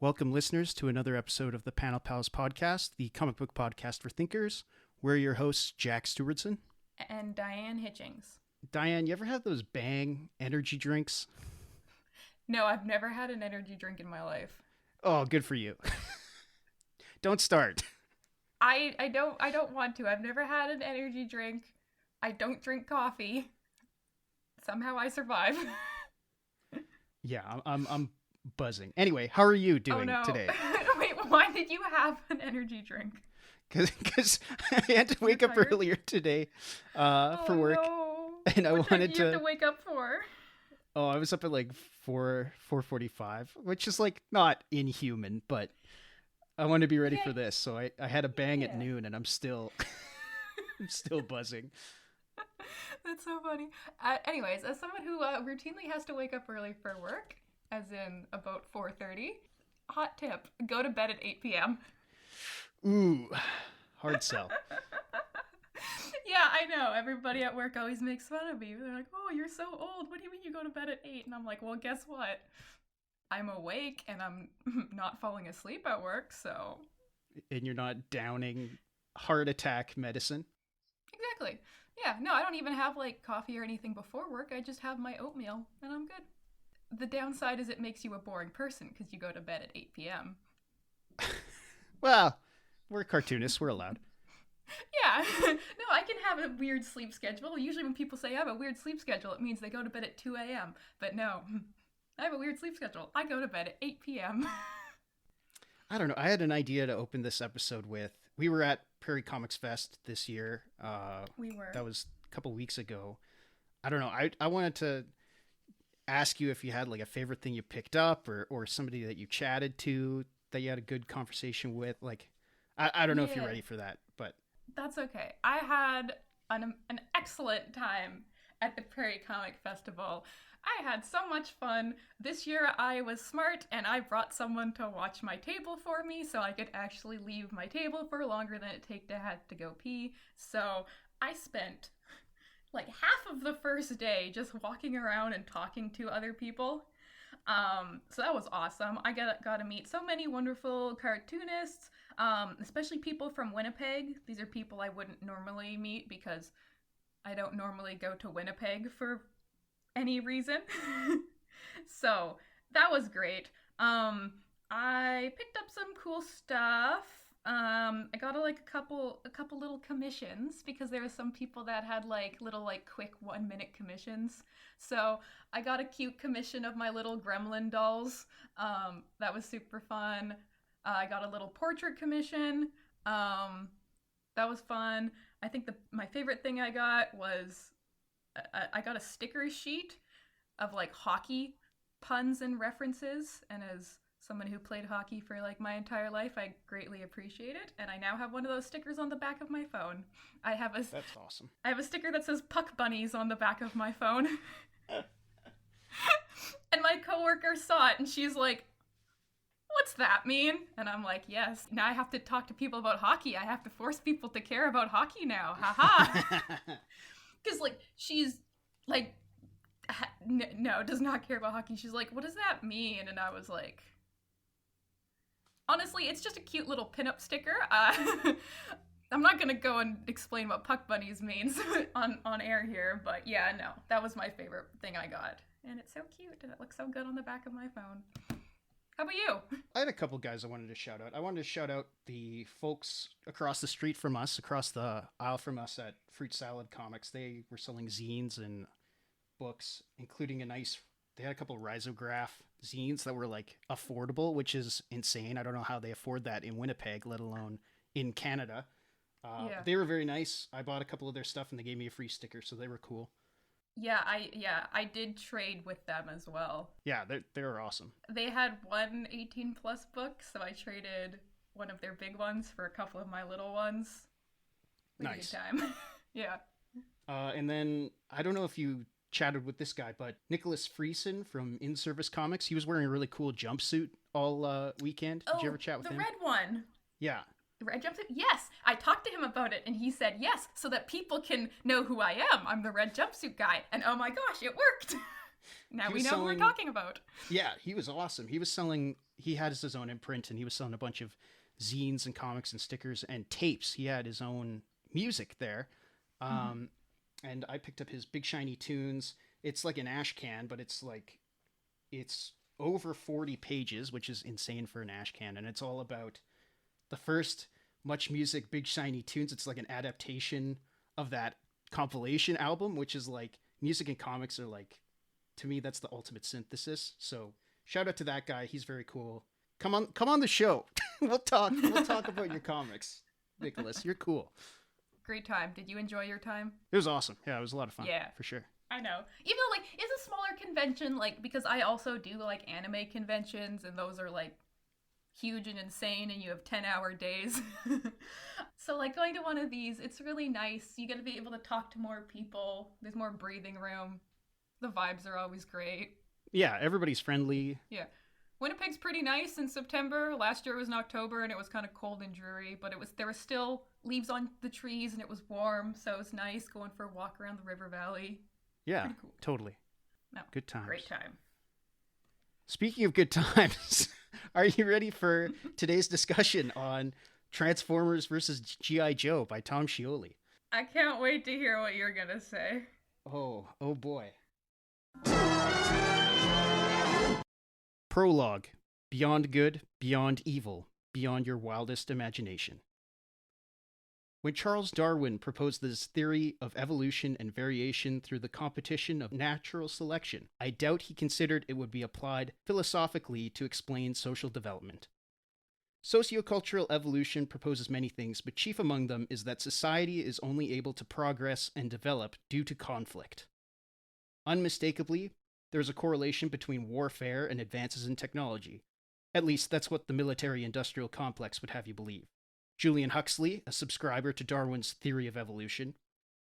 Welcome, listeners, to another episode of the Panel Pals Podcast, the comic book podcast for thinkers. We're your hosts, Jack Stewartson. And Diane Hitchings. Diane, you ever had those Bang energy drinks? No, I've never had an energy drink in my life. Oh, good for you. Don't start. I don't want to. I've never had an energy drink. I don't drink coffee. Somehow I survive. Yeah, I'm buzzing. Anyway, how are you doing today? Wait, why did you have an energy drink? Because I had to wake up earlier today for work. No. And I what wanted did you have to wake up for? Oh, I was up at like 4:45, which is like not inhuman, but I wanted to be ready for this. So I had a Bang at noon, and I'm still buzzing. That's so funny. Anyways, as someone who routinely has to wake up early for work, as in about 4:30, hot tip, go to bed at 8 p.m. Ooh, hard sell. Yeah, I know. Everybody at work always makes fun of me. They're like, oh, you're so old. What do you mean you go to bed at 8? And I'm like, well, guess what? I'm awake and I'm not falling asleep at work, so... And you're not downing heart attack medicine? Exactly. Yeah, no, I don't even have, like, coffee or anything before work. I just have my oatmeal, and I'm good. The downside is it makes you a boring person, because you go to bed at 8 p.m. Well, we're cartoonists. We're allowed. Yeah. No, I can have a weird sleep schedule. Usually when people say I have a weird sleep schedule, it means they go to bed at 2 a.m. But no, I have a weird sleep schedule. I go to bed at 8 p.m. I don't know. I had an idea to open this episode with. We were at Prairie Comics Fest this year. We were. That was a couple weeks ago. I don't know. I wanted to ask you if you had like a favorite thing you picked up or somebody that you chatted to that you had a good conversation with. Like, I don't know if you're ready for that, but... That's okay. I had an excellent time at the Prairie Comic Festival. I had so much fun. This year I was smart and I brought someone to watch my table for me so I could actually leave my table for longer than it had to go pee. So I spent like half of the first day just walking around and talking to other people. So that was awesome. I got to meet so many wonderful cartoonists, especially people from Winnipeg. These are people I wouldn't normally meet because I don't normally go to Winnipeg for any reason. So that was great. I picked up some cool stuff. I got a couple little commissions because there were some people that had little quick 1-minute commissions. So I got a cute commission of my little gremlin dolls. That was super fun. I got a little portrait commission. That was fun. I think my favorite thing I got was I got a sticker sheet of hockey puns and references, and as someone who played hockey for my entire life, I greatly appreciate it. And I now have one of those stickers on the back of my phone. That's awesome. I have a sticker that says puck bunnies on the back of my phone. And my coworker saw it and she's like, what's that mean? And I'm like, yes, now I have to talk to people about hockey. I have to force people to care about hockey now. Haha. Because she's no, does not care about hockey. She's like, what does that mean? And I was like, honestly, it's just a cute little pinup sticker. I'm not going to go and explain what puck bunnies means on air here, but yeah, no, that was my favorite thing I got. And it's so cute, and it looks so good on the back of my phone. How about you? I had a couple guys I wanted to shout out. I wanted to shout out the folks across the street from us, across the aisle from us at Fruit Salad Comics. They were selling zines and books, including they had a couple of risograph zines that were affordable, which is insane. I don't know how they afford that in Winnipeg, let alone in Canada. They were very nice. I bought a couple of their stuff and they gave me a free sticker, so they were cool. Yeah, I did trade with them as well. Yeah, they were awesome. They had one 18+ book, so I traded one of their big ones for a couple of my little ones. Nice. Good time. Yeah. And then I don't know if you chatted with this guy, but Nicholas Friesen from In Service Comics, he was wearing a really cool jumpsuit all weekend. Did you ever chat with him? The red one. Yeah. The red jumpsuit? Yes. I talked to him about it and he said yes, so that people can know who I am. I'm the red jumpsuit guy. And oh my gosh, it worked. Now we know who we're talking about. Yeah, he was awesome. He was selling he had his own imprint, and he was selling a bunch of zines and comics and stickers and tapes. He had his own music there. And I picked up his Big Shiny Tunes. It's like an ash can, but it's over 40 pages, which is insane for an ash can. And it's all about the first Much Music Big Shiny Tunes. It's like an adaptation of that compilation album, which is like music and comics are like, to me, that's the ultimate synthesis. So shout out to that guy. He's very cool. Come on the show. We'll talk about your comics, Nicholas. You're cool. Great time. Did you enjoy your time? It was awesome. Yeah, it was a lot of fun. Yeah. For sure. I know. Even though, like, it's a smaller convention, like, because I also do, like, anime conventions, and those are, like, huge and insane, and you have 10-hour days. So, like, going to one of these, it's really nice. You get to be able to talk to more people. There's more breathing room. The vibes are always great. Yeah, everybody's friendly. Yeah. Winnipeg's pretty nice in September. Last year was in October, and it was kind of cold and dreary, but there was still leaves on the trees, and it was warm, so it was nice going for a walk around the river valley. Yeah, cool. Totally. No, good times. Great time. Speaking of good times, are you ready for today's discussion on Transformers versus G.I. Joe by Tom Scioli? I can't wait to hear what you're going to say. Oh boy. Prologue. Beyond good, beyond evil, beyond your wildest imagination. When Charles Darwin proposed this theory of evolution and variation through the competition of natural selection, I doubt he considered it would be applied philosophically to explain social development. Sociocultural evolution proposes many things, but chief among them is that society is only able to progress and develop due to conflict. Unmistakably, there is a correlation between warfare and advances in technology. At least that's what the military-industrial complex would have you believe. Julian Huxley, a subscriber to Darwin's theory of evolution,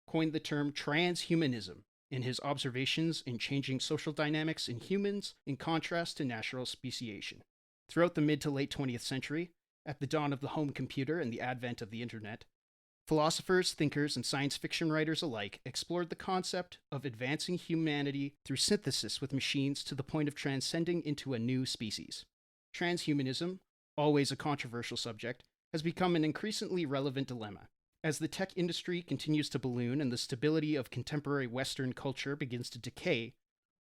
coined the term transhumanism in his observations in changing social dynamics in humans in contrast to natural speciation. Throughout the mid to late 20th century, at the dawn of the home computer and the advent of the internet, philosophers, thinkers, and science fiction writers alike explored the concept of advancing humanity through synthesis with machines to the point of transcending into a new species. Transhumanism, always a controversial subject, has become an increasingly relevant dilemma. As the tech industry continues to balloon and the stability of contemporary Western culture begins to decay,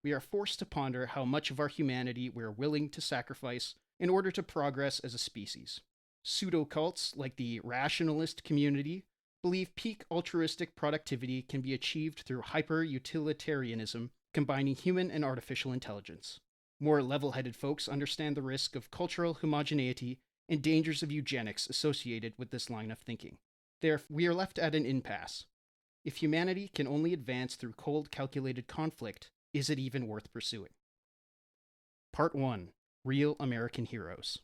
we are forced to ponder how much of our humanity we are willing to sacrifice in order to progress as a species. Pseudo-cults like the rationalist community believe peak altruistic productivity can be achieved through hyper-utilitarianism, combining human and artificial intelligence. More level-headed folks understand the risk of cultural homogeneity and dangers of eugenics associated with this line of thinking. We are left at an impasse. If humanity can only advance through cold, calculated conflict, is it even worth pursuing? Part 1. Real American Heroes.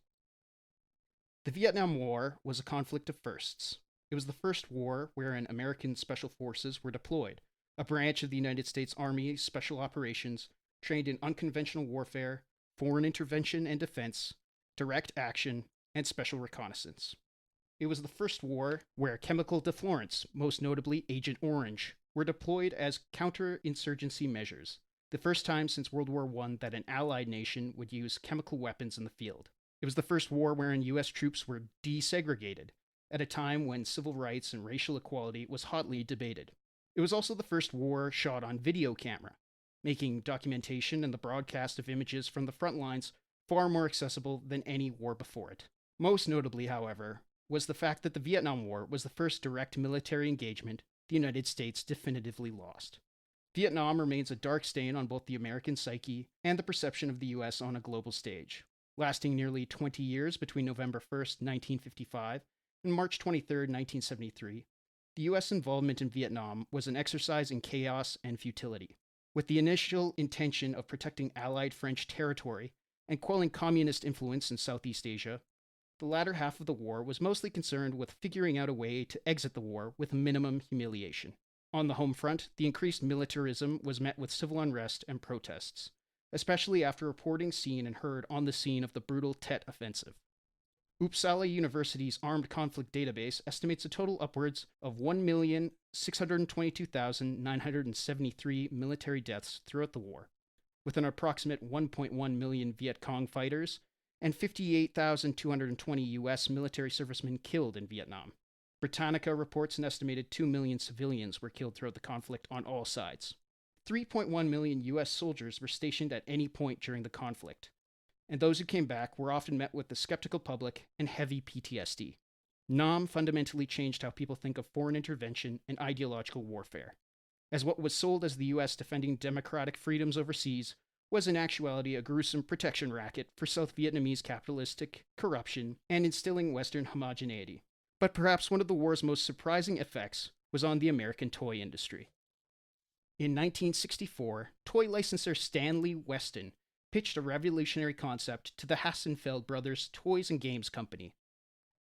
The Vietnam War was a conflict of firsts. It was the first war wherein American Special Forces were deployed, a branch of the United States Army Special Operations trained in unconventional warfare, foreign intervention and defense, direct action, and special reconnaissance. It was the first war where chemical deflorants, most notably Agent Orange, were deployed as counterinsurgency measures, the first time since World War I that an allied nation would use chemical weapons in the field. It was the first war wherein U.S. troops were desegregated, at a time when civil rights and racial equality was hotly debated. It was also the first war shot on video camera, making documentation and the broadcast of images from the front lines far more accessible than any war before it. Most notably, however, was the fact that the Vietnam War was the first direct military engagement the United States definitively lost. Vietnam remains a dark stain on both the American psyche and the perception of the U.S. on a global stage. Lasting nearly 20 years between November 1st, 1955 and March 23rd, 1973, the U.S. involvement in Vietnam was an exercise in chaos and futility. With the initial intention of protecting Allied French territory and quelling communist influence in Southeast Asia, the latter half of the war was mostly concerned with figuring out a way to exit the war with minimum humiliation. On the home front, the increased militarism was met with civil unrest and protests, especially after reporting seen and heard on the scene of the brutal Tet Offensive. Uppsala University's Armed Conflict Database estimates a total upwards of 1,622,973 military deaths throughout the war, with an approximate 1.1 million Viet Cong fighters and 58,220 U.S. military servicemen killed in Vietnam. Britannica reports an estimated 2 million civilians were killed throughout the conflict on all sides. 3.1 million U.S. soldiers were stationed at any point during the conflict, and those who came back were often met with the skeptical public and heavy PTSD. Nam fundamentally changed how people think of foreign intervention and ideological warfare, as what was sold as the U.S. defending democratic freedoms overseas was in actuality a gruesome protection racket for South Vietnamese capitalistic corruption and instilling Western homogeneity. But perhaps one of the war's most surprising effects was on the American toy industry. In 1964, toy licensor Stanley Weston pitched a revolutionary concept to the Hassenfeld Brothers Toys and Games Company.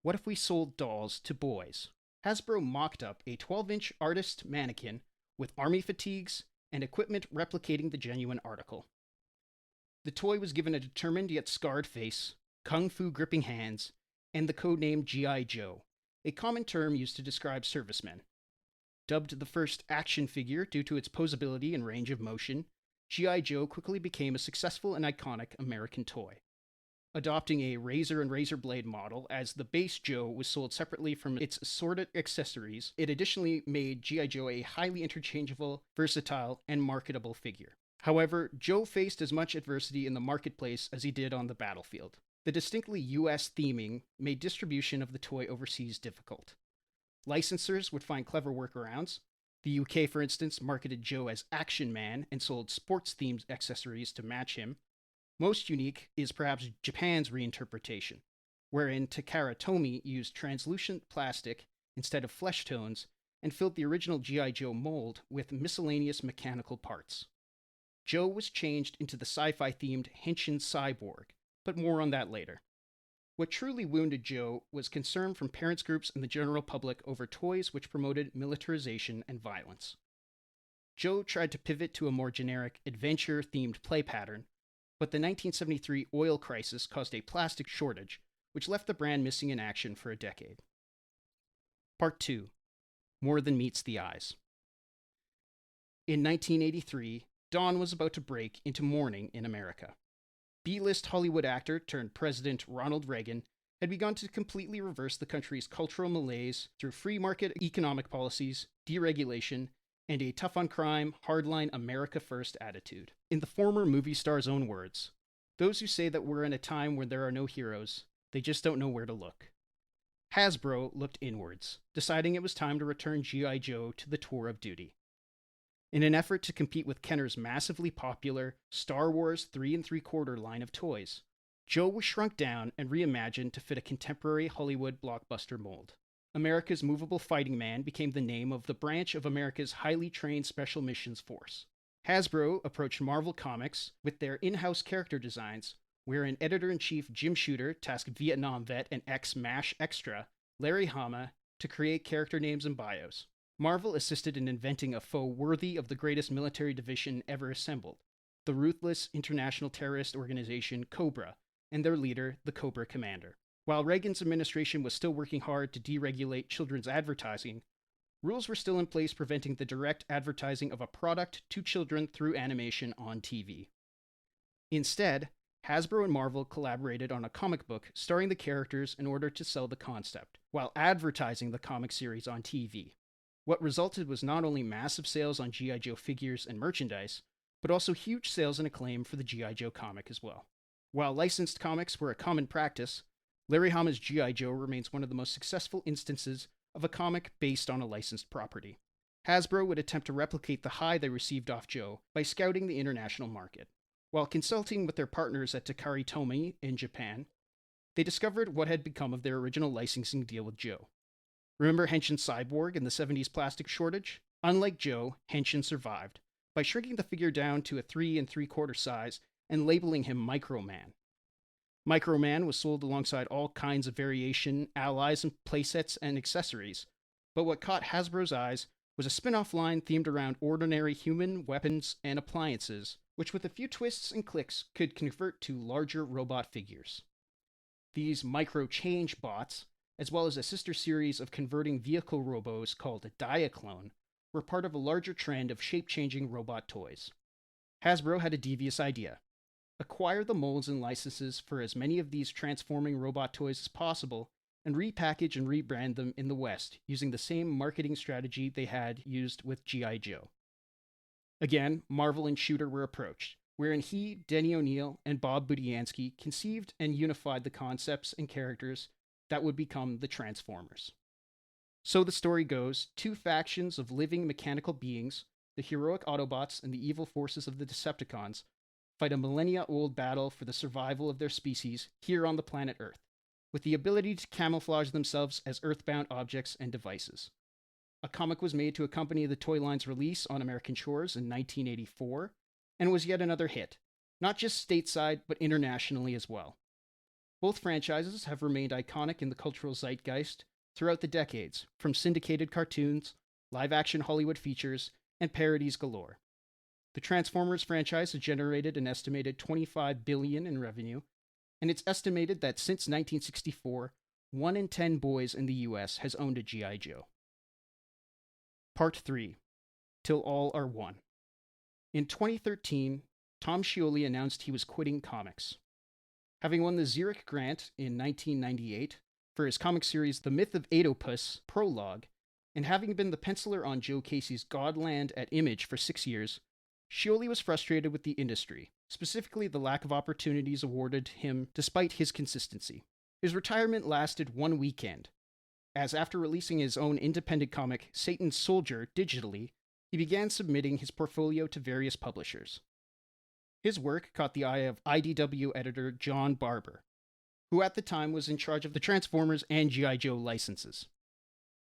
What if we sold dolls to boys? Hasbro mocked up a 12-inch artist mannequin with army fatigues and equipment replicating the genuine article. The toy was given a determined yet scarred face, kung fu gripping hands, and the codename G.I. Joe, a common term used to describe servicemen. Dubbed the first action figure due to its posability and range of motion, G.I. Joe quickly became a successful and iconic American toy. Adopting a razor and razor blade model, as the base Joe was sold separately from its assorted accessories, it additionally made G.I. Joe a highly interchangeable, versatile, and marketable figure. However, Joe faced as much adversity in the marketplace as he did on the battlefield. The distinctly U.S. theming made distribution of the toy overseas difficult. Licensors would find clever workarounds. The UK, for instance, marketed Joe as Action Man and sold sports-themed accessories to match him. Most unique is perhaps Japan's reinterpretation, wherein Takara Tomy used translucent plastic instead of flesh tones and filled the original G.I. Joe mold with miscellaneous mechanical parts. Joe was changed into the sci-fi themed Henshin Cyborg, but more on that later. What truly wounded Joe was concern from parents groups and the general public over toys which promoted militarization and violence. Joe tried to pivot to a more generic, adventure-themed play pattern, but the 1973 oil crisis caused a plastic shortage, which left the brand missing in action for a decade. Part 2. More Than Meets the Eyes. In 1983, dawn was about to break into morning in America. B-list Hollywood actor turned President Ronald Reagan had begun to completely reverse the country's cultural malaise through free market economic policies, deregulation, and a tough-on-crime, hardline America First attitude. In the former movie star's own words, "Those who say that we're in a time where there are no heroes, they just don't know where to look." Hasbro looked inwards, deciding it was time to return G.I. Joe to the tour of duty. In an effort to compete with Kenner's massively popular Star Wars 3 3/4 line of toys, Joe was shrunk down and reimagined to fit a contemporary Hollywood blockbuster mold. America's Movable Fighting Man became the name of the branch of America's highly trained Special Missions Force. Hasbro approached Marvel Comics with their in-house character designs, wherein editor-in-chief Jim Shooter tasked Vietnam vet and ex-MASH extra Larry Hama to create character names and bios. Marvel assisted in inventing a foe worthy of the greatest military division ever assembled, the ruthless international terrorist organization Cobra, and their leader, the Cobra Commander. While Reagan's administration was still working hard to deregulate children's advertising, rules were still in place preventing the direct advertising of a product to children through animation on TV. Instead, Hasbro and Marvel collaborated on a comic book starring the characters in order to sell the concept, while advertising the comic series on TV. What resulted was not only massive sales on G.I. Joe figures and merchandise, but also huge sales and acclaim for the G.I. Joe comic as well. While licensed comics were a common practice, Larry Hama's G.I. Joe remains one of the most successful instances of a comic based on a licensed property. Hasbro would attempt to replicate the high they received off Joe by scouting the international market. While consulting with their partners at Takara Tomy in Japan, they discovered what had become of their original licensing deal with Joe. Remember Henshin Cyborg and the 70s plastic shortage? Unlike Joe, Henshin survived by shrinking the figure down to a 3 3/4 size and labeling him Micro Man. Micro Man was sold alongside all kinds of variation, allies, and playsets and accessories, but what caught Hasbro's eyes was a spin-off line themed around ordinary human weapons and appliances, which with a few twists and clicks could convert to larger robot figures. These micro-change bots, as well as a sister series of converting vehicle robos called Diaclone, were part of a larger trend of shape-changing robot toys. Hasbro had a devious idea. acquire the molds and licenses for as many of these transforming robot toys as possible, and repackage and rebrand them in the West using the same marketing strategy they had used with G.I. Joe. Again, Marvel and Shooter were approached, wherein he, Denny O'Neil, and Bob Budiansky conceived and unified the concepts and characters that would become the Transformers. So the story goes, two factions of living mechanical beings, the heroic Autobots and the evil forces of the Decepticons, fight a millennia-old battle for the survival of their species here on the planet Earth, with the ability to camouflage themselves as earthbound objects and devices. A comic was made to accompany the toy line's release on American shores in 1984, and was yet another hit, not just stateside, but internationally as well. Both franchises have remained iconic in the cultural zeitgeist throughout the decades, from syndicated cartoons, live-action Hollywood features, and parodies galore. The Transformers franchise has generated an estimated $25 billion in revenue, and it's estimated that since 1964, 1 in 10 boys in the US has owned a G.I. Joe. Part 3. Till All Are One. In 2013, Tom Scioli announced he was quitting comics. Having won the Zurich Grant in 1998 for his comic series The Myth of Oedipus Prologue, and having been the penciler on Joe Casey's Godland at Image for 6 years, Scioli was frustrated with the industry, specifically the lack of opportunities awarded him despite his consistency. His retirement lasted one weekend, as after releasing his own independent comic, Satan's Soldier, digitally, he began submitting his portfolio to various publishers. His work caught the eye of IDW editor John Barber, who at the time was in charge of the Transformers and G.I. Joe licenses.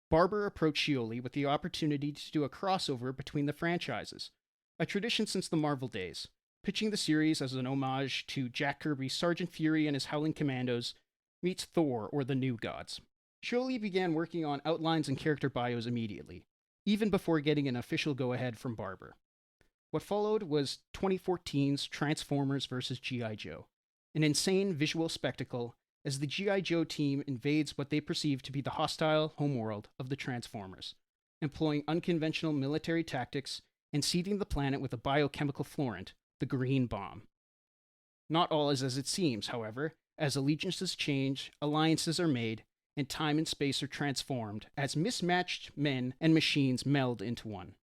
Barber approached Scioli with the opportunity to do a crossover between the franchises, a tradition since the Marvel days, pitching the series as an homage to Jack Kirby's Sergeant Fury and his Howling Commandos meets Thor or the New Gods. Scioli began working on outlines and character bios immediately, even before getting an official go-ahead from Barber. What followed was 2014's Transformers vs. G.I. Joe, an insane visual spectacle as the G.I. Joe team invades what they perceive to be the hostile homeworld of the Transformers, employing unconventional military tactics and seeding the planet with a biochemical florent, the Green Bomb. Not all is as it seems, however, as allegiances change, alliances are made, and time and space are transformed as mismatched men and machines meld into one.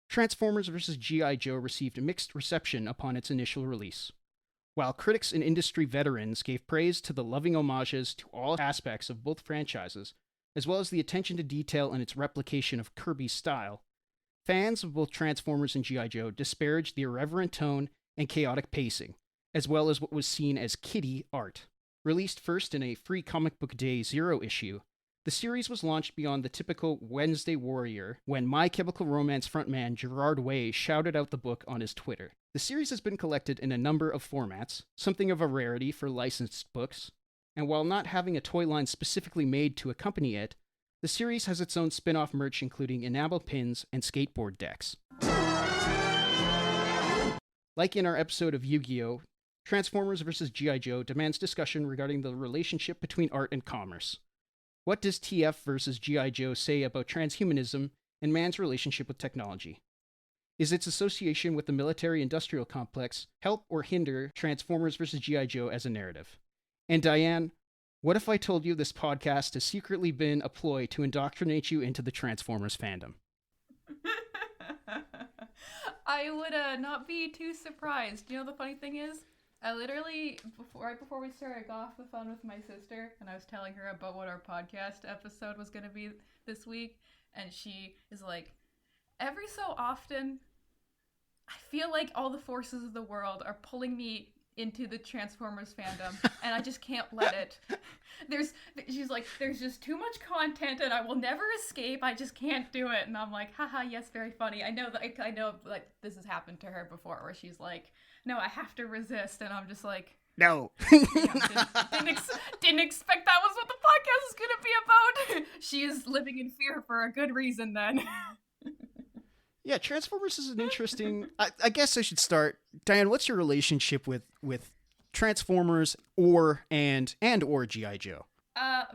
Transformers vs. G.I. Joe received a mixed reception upon its initial release. While critics and industry veterans gave praise to the loving homages to all aspects of both franchises, as well as the attention to detail in its replication of Kirby's style, fans of both Transformers and G.I. Joe disparaged the irreverent tone and chaotic pacing, as well as what was seen as kiddie art. Released first in a free Comic Book Day Zero issue, the series was launched beyond the typical Wednesday Warrior when My Chemical Romance frontman Gerard Way shouted out the book on his Twitter. The series has been collected in a number of formats, something of a rarity for licensed books, and while not having a toy line specifically made to accompany it, the series has its own spin-off merch including enamel pins and skateboard decks. Like in our episode of Yu-Gi-Oh!, Transformers vs. G.I. Joe demands discussion regarding the relationship between art and commerce. What does TF vs. G.I. Joe say about transhumanism and man's relationship with technology? Is its association with the military-industrial complex help or hinder Transformers vs. G.I. Joe as a narrative? And Diane, what if I told you this podcast has secretly been a ploy to indoctrinate you into the Transformers fandom? I would not be too surprised. You know, the funny thing is, I literally, right before we started, I got off the phone with my sister, and I was telling her about what our podcast episode was going to be this week, and she is like, every so often, I feel like all the forces of the world are pulling me into the Transformers fandom, and I just can't let it. She's like, there's just too much content, and I will never escape. I just can't do it. And I'm like, haha, yes, very funny. I know like this has happened to her before, where she's like, no, I have to resist, and I'm just like, no. Didn't expect that was what the podcast was gonna be about. She is living in fear for a good reason, then. Yeah, Transformers is an interesting... I guess I should start. Diane, what's your relationship with Transformers or G.I. Joe?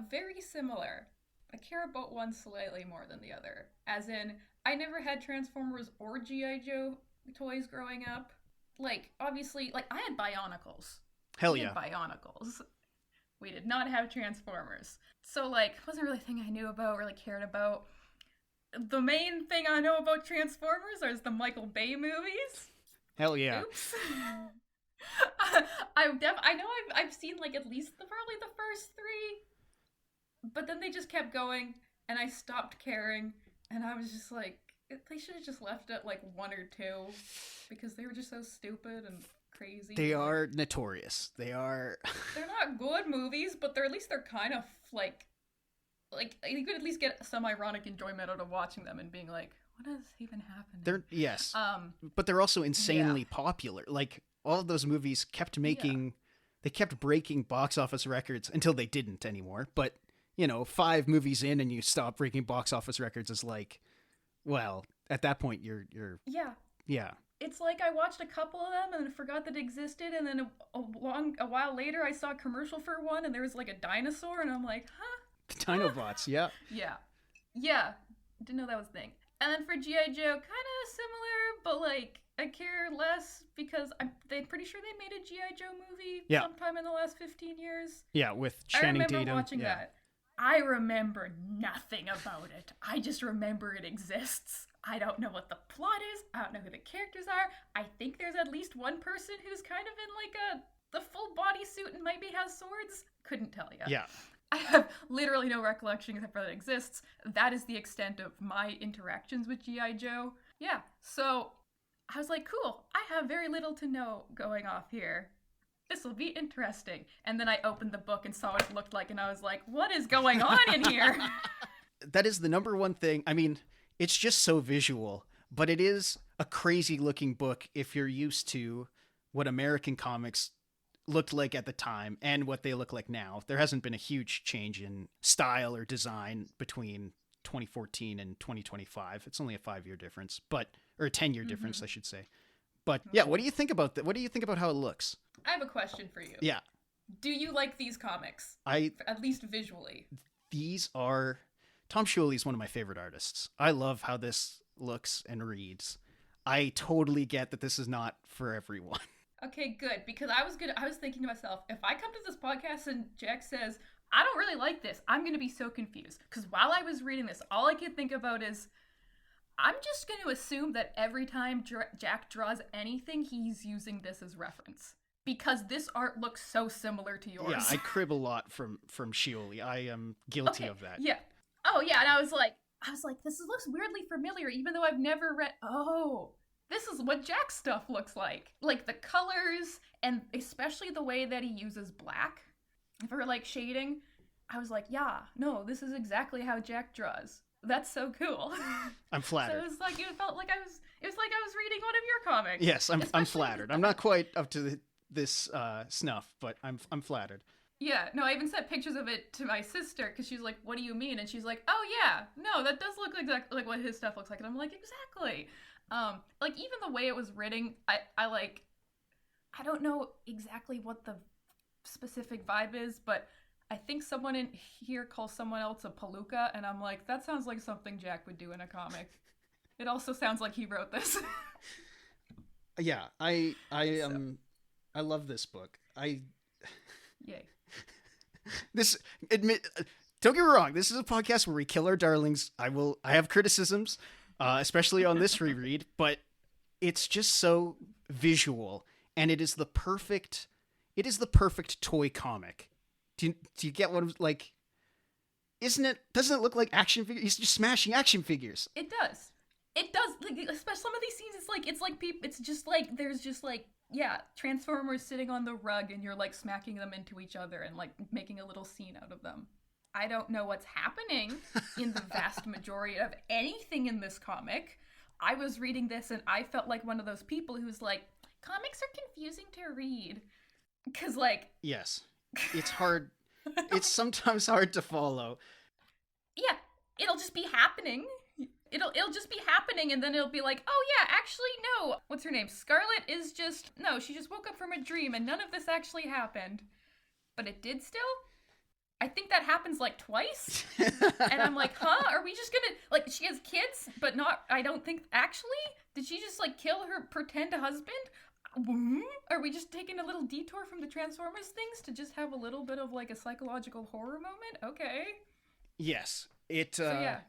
Very similar. I care about one slightly more than the other. As in, I never had Transformers or G.I. Joe toys growing up. like, obviously, like, I had Bionicles. Hell We yeah. had Bionicles. We did not have Transformers. So, like, wasn't really a thing I knew about, really cared about. The main thing I know about Transformers is the Michael Bay movies. Hell yeah. Oops. I know I've seen, like, at least probably the first 3, but then they just kept going, and I stopped caring, and I was just like, they should have just left it, like, 1 or 2, because they were just so stupid and crazy. They are notorious. They are... They're not good movies, but they're kind of, like, you could at least get some ironic enjoyment out of watching them and being like, what is even happening? Yes. But they're also insanely popular. Like, all of those movies kept making... They kept breaking box office records until they didn't anymore. But, 5 movies in and you stop breaking box office records is like, well, at that point you're... Yeah. It's like I watched a couple of them and forgot that it existed, and then a while later I saw a commercial for one and there was like a dinosaur, and I'm like, huh? The Dinobots, yeah. Yeah. Didn't know that was a thing. And then for G.I. Joe, kind of similar, but like I care less because they're pretty sure they made a G.I. Joe movie sometime in the last 15 years. Yeah, with Channing Tatum. I remember watching that. I remember nothing about it. I just remember it exists. I don't know what the plot is. I don't know who the characters are. I think there's at least one person who's kind of in like the full bodysuit and maybe has swords. Couldn't tell you. Yeah. I have literally no recollection except for that it exists. That is the extent of my interactions with G.I. Joe. Yeah, so I was like, cool. I have very little to know going off here. This will be interesting. And then I opened the book and saw what it looked like, and I was like, what is going on in here? That is the number one thing. I mean, it's just so visual, but it is a crazy looking book if you're used to what American comics looked like at the time and what they look like now. There hasn't been a huge change in style or design between 2014 and 2025. It's only a 5-year difference, or a 10-year difference, I should say. But yeah, what do you think about that? What do you think about how it looks? I have a question for you. Yeah. Do you like these comics? At least visually. These are... Tom Scioli is one of my favorite artists. I love how this looks and reads. I totally get that this is not for everyone. Okay, good, because I was thinking to myself, if I come to this podcast and Jack says, I don't really like this, I'm going to be so confused. Because while I was reading this, all I could think about is, I'm just going to assume that every time Jack draws anything, he's using this as reference. Because this art looks so similar to yours. Yeah, I crib a lot from Scioli. I am guilty of that. Yeah. Oh, yeah, and I was like, this looks weirdly familiar, even though I've never read... Oh, this is what Jack's stuff looks like. Like, the colors, and especially the way that he uses black for, like, shading. I was like, yeah, no, this is exactly how Jack draws. That's so cool. I'm flattered. So it was like, it was like I was reading one of your comics. Yes, I'm flattered. I'm not quite up to this snuff, but I'm flattered. Yeah, no, I even sent pictures of it to my sister because she's like, what do you mean? And she's like, oh yeah, no, that does look exactly like what his stuff looks like. And I'm like, exactly. Like even the way it was written, I don't know exactly what the specific vibe is, but I think someone in here calls someone else a palooka, and I'm like, that sounds like something Jack would do in a comic. It also sounds like he wrote this. Yeah, I love this book. Yay. Don't get me wrong, this is a podcast where we kill our darlings. I have criticisms, especially on this reread, but it's just so visual, and it is the perfect toy comic. Do you get what I'm like? Doesn't it look like action figures? He's just smashing action figures. It does. Like, especially some of these scenes, it's just like there's just like, yeah, Transformers sitting on the rug and you're like smacking them into each other and like making a little scene out of them. I don't know what's happening in the vast majority of anything in this comic. I was reading this and I felt like one of those people who's like, comics are confusing to read. 'Cause like... Yes. It's hard. It's sometimes hard to follow. Yeah, it'll just be happening. It'll just be happening, and then it'll be like, oh yeah, actually no. What's her name? Scarlet is just... No, she just woke up from a dream, and none of this actually happened. But it did still? I think that happens like twice. And I'm like, huh? Are we just gonna... Like, she has kids, but not... I don't think... Actually? Did she just like kill her pretend husband? Are we just taking a little detour from the Transformers things to just have a little bit of like a psychological horror moment? Okay. Yes. Yeah.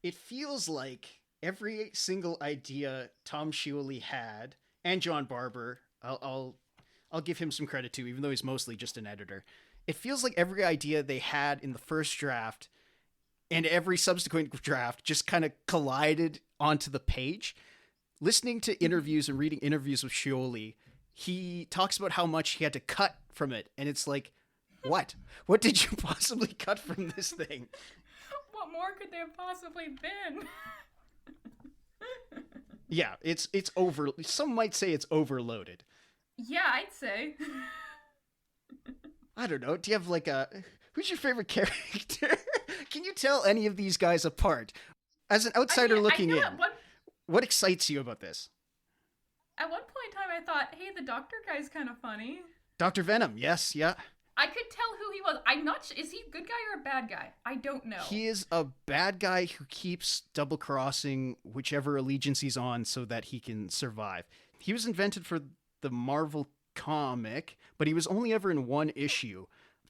It feels like every single idea Tom Scioli had, and John Barber, I'll give him some credit too, even though he's mostly just an editor. It feels like every idea they had in the first draft and every subsequent draft just kind of collided onto the page. Listening to interviews and reading interviews with Scioli, he talks about how much he had to cut from it, and it's like, what? What did you possibly cut from this thing? What more could there have possibly been? Yeah, it's over. Some might say it's overloaded. Yeah, I'd say. I don't know. Do you have like who's your favorite character? Can you tell any of these guys apart? As an outsider looking in, what excites you about this? At one point in time, I thought, hey, the doctor guy's kind of funny. Dr. Venom, yes, yeah. I could tell who he was. I'm not sure. Is he a good guy or a bad guy? I don't know. He is a bad guy who keeps double-crossing whichever allegiance he's on so that he can survive. He was invented for the Marvel comic, but he was only ever in one issue.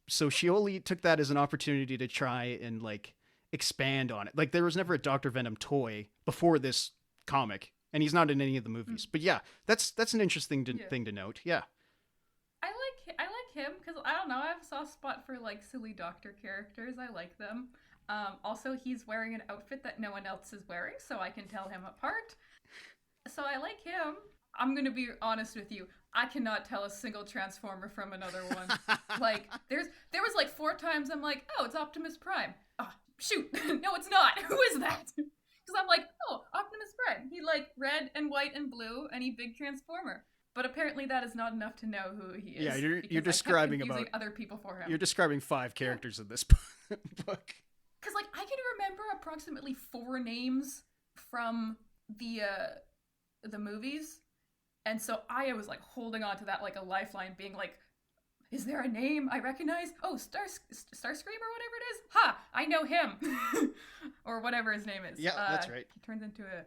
So Scioli took that as an opportunity to try and, like, expand on it. Like, there was never a Dr. Venom toy before this comic, and he's not in any of the movies. But yeah, that's an interesting thing to note. Yeah. I like him because I don't know. I have a soft spot for like silly doctor characters. I like them. Also, he's wearing an outfit that no one else is wearing, so I can tell him apart. So I like him. I'm gonna be honest with you. I cannot tell a single Transformer from another one. Like there was like 4 times I'm like, oh, it's Optimus Prime. Oh, shoot, no, it's not. Who is that? Because I'm like, oh, Optimus Prime. He like red and white and blue, and he big Transformer. But apparently that is not enough to know who he is. Yeah, you're describing about other people for him. You're describing 5 characters in this book. Because like I can remember approximately 4 names from the movies, and so I was like holding on to that like a lifeline, being like, "Is there a name I recognize? Oh, Starscream or whatever it is. Ha! I know him, or whatever his name is. Yeah, that's right. He turns into a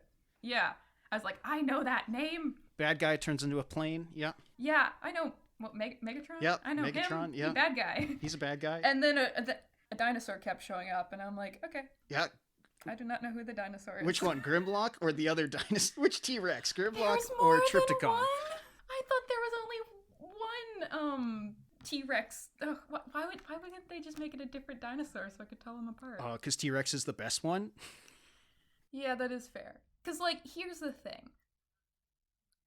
I was like, I know that name. Bad guy turns into a plane. Yeah. Yeah, I know. What, Megatron? Yep, I know Megatron, him. yeah. He's a bad guy. He's a bad guy. And then a dinosaur kept showing up, and I'm like, okay. Yeah. I do not know who the dinosaur is. Which one, Grimlock or the other dinosaur? Which T-Rex, Grimlock There's or more Trypticon? Than one? I thought there was only one T-Rex. Ugh, why wouldn't they just make it a different dinosaur so I could tell them apart? Oh, because T-Rex is the best one? Yeah, that is fair. Because, like, here's the thing.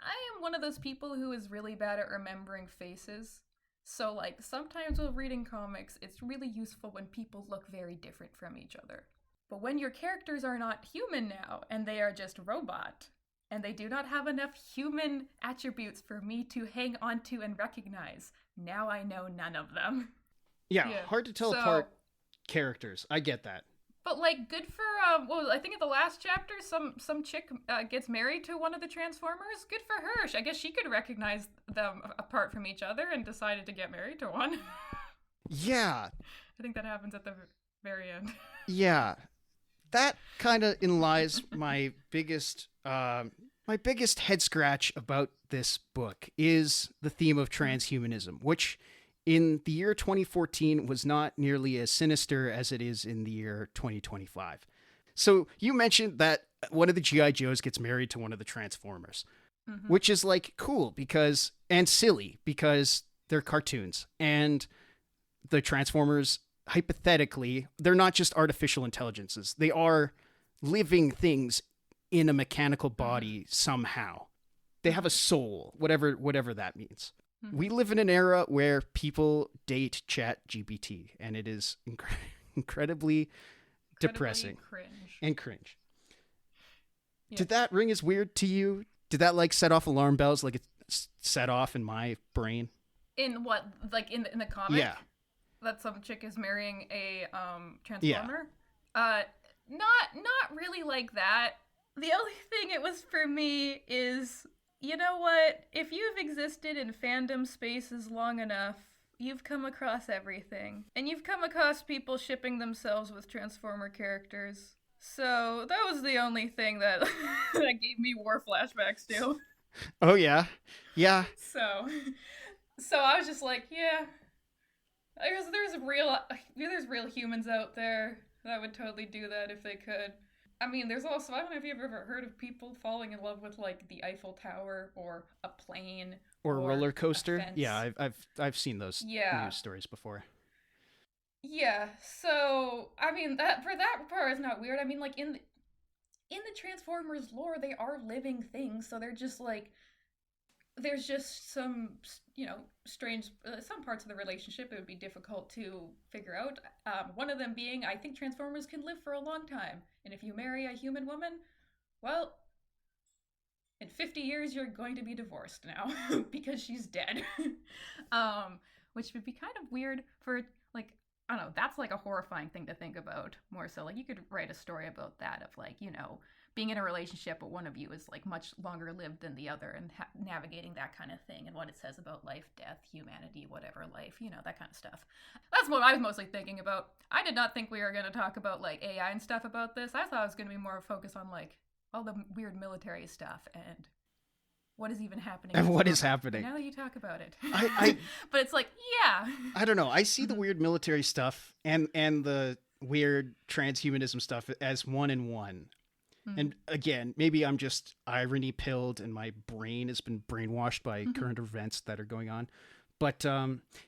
I am one of those people who is really bad at remembering faces. So, like, sometimes while reading comics, it's really useful when people look very different from each other. But when your characters are not human now, and they are just robot, and they do not have enough human attributes for me to hang onto and recognize, now I know none of them. Yeah. Hard to tell apart characters. I get that. But, like, good for, I think in the last chapter, some chick gets married to one of the Transformers. Good for her. I guess she could recognize them apart from each other and decided to get married to one. Yeah. I think that happens at the very end. Yeah. That kind of lies my biggest head scratch about this book is the theme of transhumanism, which in the year 2014 was not nearly as sinister as it is in the year 2025. So you mentioned that one of the G.I. Joes gets married to one of the Transformers, which is like cool and silly because they're cartoons, and the Transformers, hypothetically, they're not just artificial intelligences. They are living things in a mechanical body somehow. They have a soul, whatever that means. We live in an era where people date ChatGPT, and it is incredibly depressing and cringe. Yeah. Did that ring as weird to you? Did that like set off alarm bells like it set off in my brain? In what? Like in the comic? Yeah. That some chick is marrying a Transformer? Yeah. Not really like that. The only thing it was for me is, you know what? If you've existed in fandom spaces long enough, you've come across everything. And you've come across people shipping themselves with Transformer characters. So that was the only thing that that gave me war flashbacks to. Oh yeah, yeah. So I was just like, yeah, there's real humans out there that would totally do that if they could. I mean, there's also, I don't know if you've ever heard of people falling in love with like the Eiffel Tower or a plane Or a or roller a coaster. Yeah, fence. I've seen those Yeah. news stories before. Yeah. So, I mean, that for that part is not weird. I mean, like in the Transformers lore, they are living things, so they're just like there's just some strange some parts of the relationship it would be difficult to figure out. One of them being, I think Transformers can live for a long time, and if you marry a human woman, well, in 50 years you're going to be divorced now because she's dead. Which would be kind of weird for, like, I don't know, that's like a horrifying thing to think about. More so, like, you could write a story about that, of like, being in a relationship but one of you is like much longer lived than the other, and navigating that kind of thing and what it says about life, death, humanity, whatever, life, that kind of stuff. That's what I was mostly thinking about. I did not think we were going to talk about like AI and stuff about this. I thought it was going to be more focused on like all the weird military stuff and what is even happening. And what is happening? But now that you talk about it, I but it's like, yeah, I don't know. I see the weird military stuff and the weird transhumanism stuff as one in one. And again, maybe I'm just irony pilled and my brain has been brainwashed by current events that are going on. But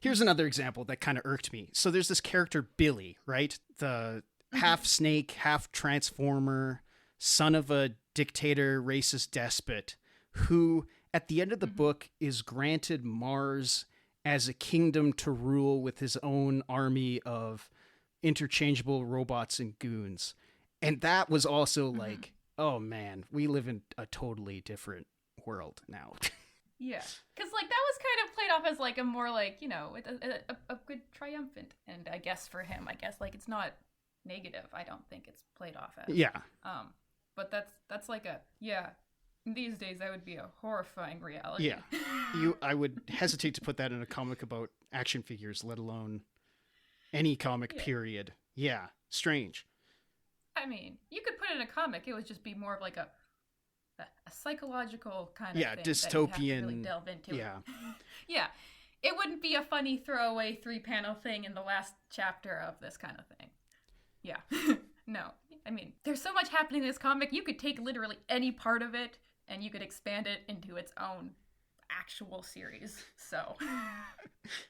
here's another example that kind of irked me. So there's this character, Billy, right? The half snake, half transformer, son of a dictator, racist despot, who at the end of the book is granted Mars as a kingdom to rule with his own army of interchangeable robots and goons. And that was also like, oh man, we live in a totally different world now. Yeah, because like that was kind of played off as like a more like a good triumphant, and I guess for him, like it's not negative. I don't think it's played off as. Yeah. But that's like these days that would be a horrifying reality. Yeah. I would hesitate to put that in a comic about action figures, let alone any comic period. Yeah, strange. I mean, you could put it in a comic. It would just be more of like a psychological kind of thing dystopian. That you have to really delve into. Yeah. Yeah. It wouldn't be a funny throwaway 3-panel thing in the last chapter of this kind of thing. Yeah. No. I mean, there's so much happening in this comic. You could take literally any part of it and you could expand it into its own actual series. So,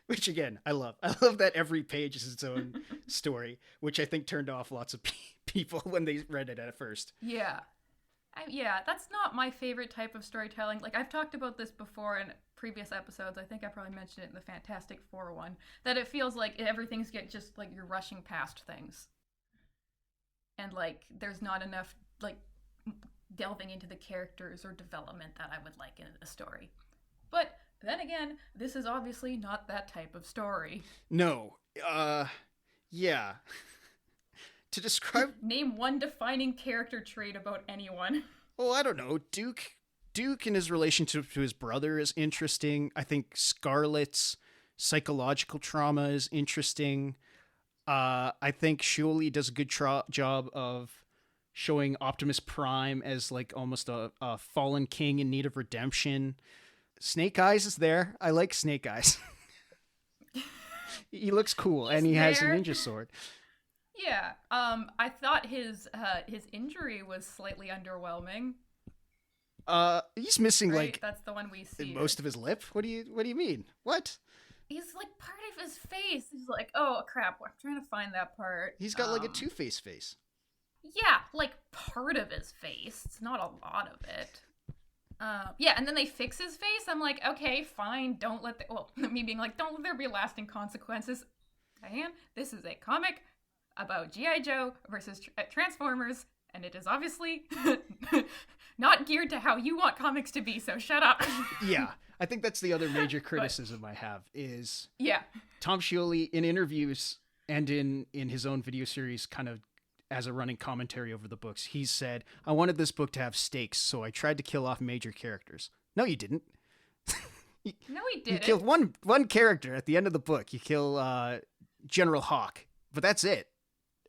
which again, I love that every page is its own story, which I think turned off lots of people when they read it at first. Yeah. That's not my favorite type of storytelling. Like, I've talked about this before in previous episodes. I think I probably mentioned it in the Fantastic Four one, that it feels like everything's just like you're rushing past things. And like there's not enough like delving into the characters or development that I would like in a story. But then again, this is obviously not that type of story. No. Yeah. To describe... Name one defining character trait about anyone. Well, I don't know. Duke and his relationship to his brother is interesting. I think Scarlet's psychological trauma is interesting. I think Scioli does a good job of showing Optimus Prime as like almost a fallen king in need of redemption. Snake Eyes is there. I like Snake Eyes. He looks cool, and he has a ninja sword. Yeah. I thought his injury was slightly underwhelming. He's missing like that's the one we see. Most of his lip. What do you mean? What? He's like part of his face. He's like, oh crap! I'm trying to find that part. He's got like a Two-Face face. Yeah, like part of his face. It's not a lot of it. Yeah, and then they fix his face. I'm like, okay, fine. Don't let me being like, don't let there be lasting consequences. Diane, this is a comic about G.I. Joe versus Transformers, and it is obviously not geared to how you want comics to be, so shut up. Yeah, I think that's the other major criticism I have is Tom Scioli in interviews and in his own video series, kind of as a running commentary over the books, he said, I wanted this book to have stakes, so I tried to kill off major characters. No, you didn't. No, he didn't. You killed one character at the end of the book. You kill General Hawk, but that's it.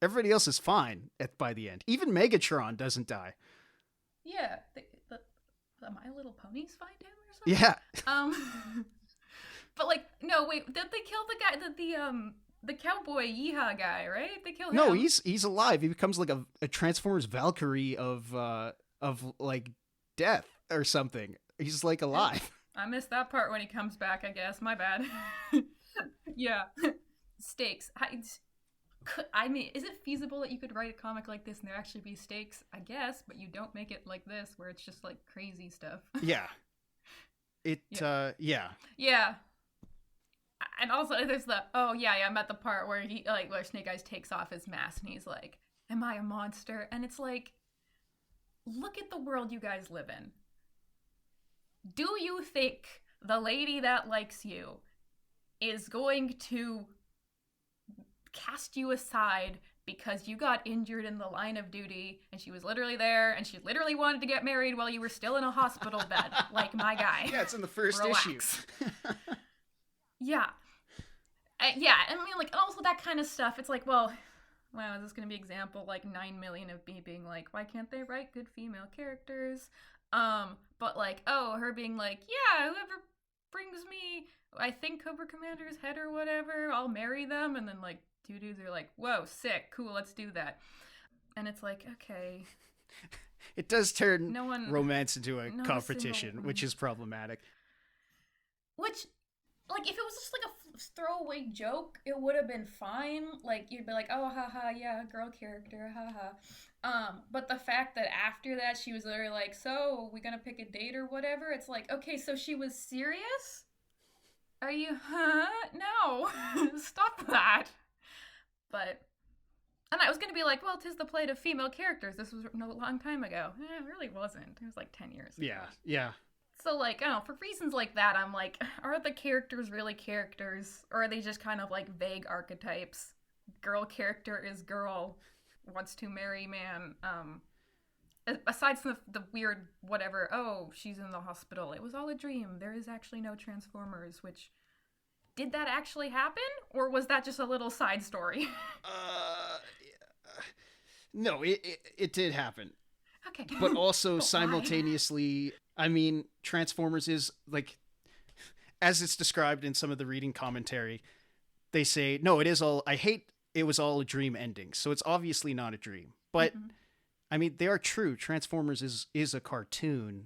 Everybody else is fine by the end. Even Megatron doesn't die. Yeah. My Little Ponies find him or something? Yeah. But like, no, wait, did they kill the guy, the cowboy yeehaw guy, right? They kill him. No, he's alive. He becomes like a Transformers Valkyrie of like death or something. He's like alive. I missed that part when he comes back, I guess. My bad. Yeah. Stakes. I mean, is it feasible that you could write a comic like this and there actually be stakes? I guess, but you don't make it like this where it's just like crazy stuff. Yeah. Yeah. Yeah. And also there's I'm at the part where where Snake Eyes takes off his mask and he's like, "Am I a monster?" And it's like, look at the world you guys live in. Do you think the lady that likes you is going to cast you aside because you got injured in the line of duty and she was literally there and she literally wanted to get married while you were still in a hospital bed, like my guy? Yeah, it's in the first issue. Yeah. Yeah, I mean, like, and also that kind of stuff, it's like, well, wow, is this going to be example, like, 9 million of me being like, why can't they write good female characters? But like, oh, her being like, yeah, whoever brings me, I think Cobra Commander's head or whatever, I'll marry them, and then like, two dudes are like, whoa, sick, cool, let's do that. And it's like, okay. It does turn romance into a competition, which is problematic. Which, like, if it was just like a throwaway joke, it would have been fine. Like, you'd be like, oh, haha, yeah, girl character, haha. But the fact that after that she was literally like, so, we gonna pick a date or whatever? It's like, okay, so she was serious? Are you, No. Stop that. But, and I was gonna be like, well, 'tis the plight of female characters. This was a long time ago. It really wasn't. It was like 10 years ago. Yeah. So, like, I don't know, for reasons like that, I'm like, are the characters really characters? Or are they just kind of like vague archetypes? Girl character is girl, wants to marry man. Aside from the weird whatever, oh, she's in the hospital. It was all a dream. There is actually no Transformers, which... Did that actually happen? Or was that just a little side story? No, it did happen. Okay. But also simultaneously, I mean, Transformers is like, as it's described in some of the reading commentary, they say, no, it was all a dream ending. So it's obviously not a dream. But I mean, they are true. Transformers is a cartoon.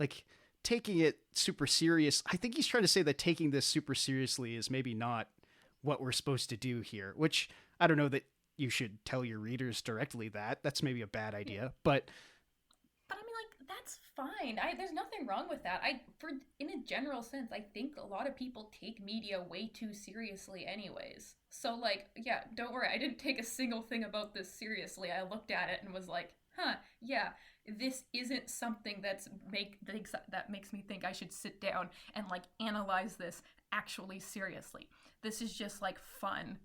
Like, taking it super serious, I think he's trying to say that taking this super seriously is maybe not what we're supposed to do here, which I don't know that you should tell your readers directly that. That's maybe a bad idea, but I mean, like, that's fine. There's nothing wrong with that. In a general sense, I think a lot of people take media way too seriously anyways. So, like, yeah, don't worry. I didn't take a single thing about this seriously. I looked at it and was like, yeah, this isn't something that makes me think I should sit down and, like, analyze this actually seriously. This is just, like, fun.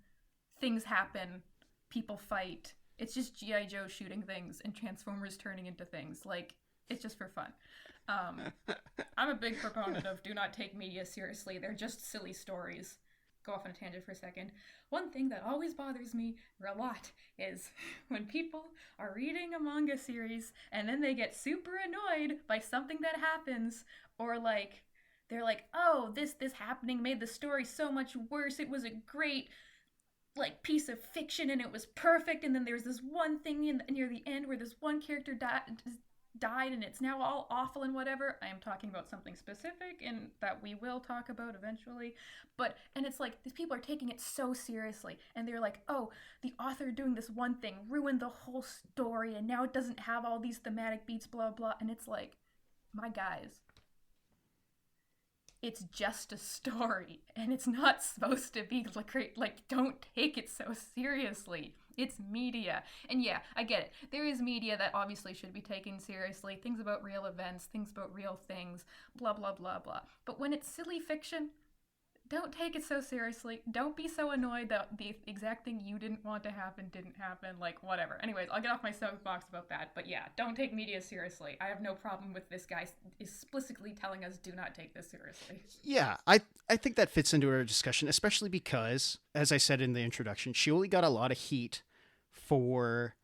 Things happen. People fight. It's just G.I. Joe shooting things and Transformers turning into things. Like, it's just for fun. I'm a big proponent of do not take media seriously. They're just silly stories. Go off on a tangent for a second. One thing that always bothers me a lot is when people are reading a manga series and then they get super annoyed by something that happens, or like they're like, oh, this happening made the story so much worse. It was a great, like, piece of fiction and it was perfect, and then there's this one thing near the end where this one character died and it's now all awful and whatever. I am talking about something specific and that we will talk about eventually. And it's like, these people are taking it so seriously and they're like, oh, the author doing this one thing ruined the whole story and now it doesn't have all these thematic beats, blah, blah. And it's like, my guys, it's just a story and it's not supposed to be great. Like, don't take it so seriously. It's media. And yeah, I get it. There is media that obviously should be taken seriously. Things about real events, things about real things, blah, blah, blah, blah. But when it's silly fiction, don't take it so seriously. Don't be so annoyed that the exact thing you didn't want to happen didn't happen. Like, whatever. Anyways, I'll get off my soapbox about that. But yeah, don't take media seriously. I have no problem with this guy explicitly telling us do not take this seriously. Yeah, I think that fits into our discussion, especially because, as I said in the introduction, Scioli got a lot of heat for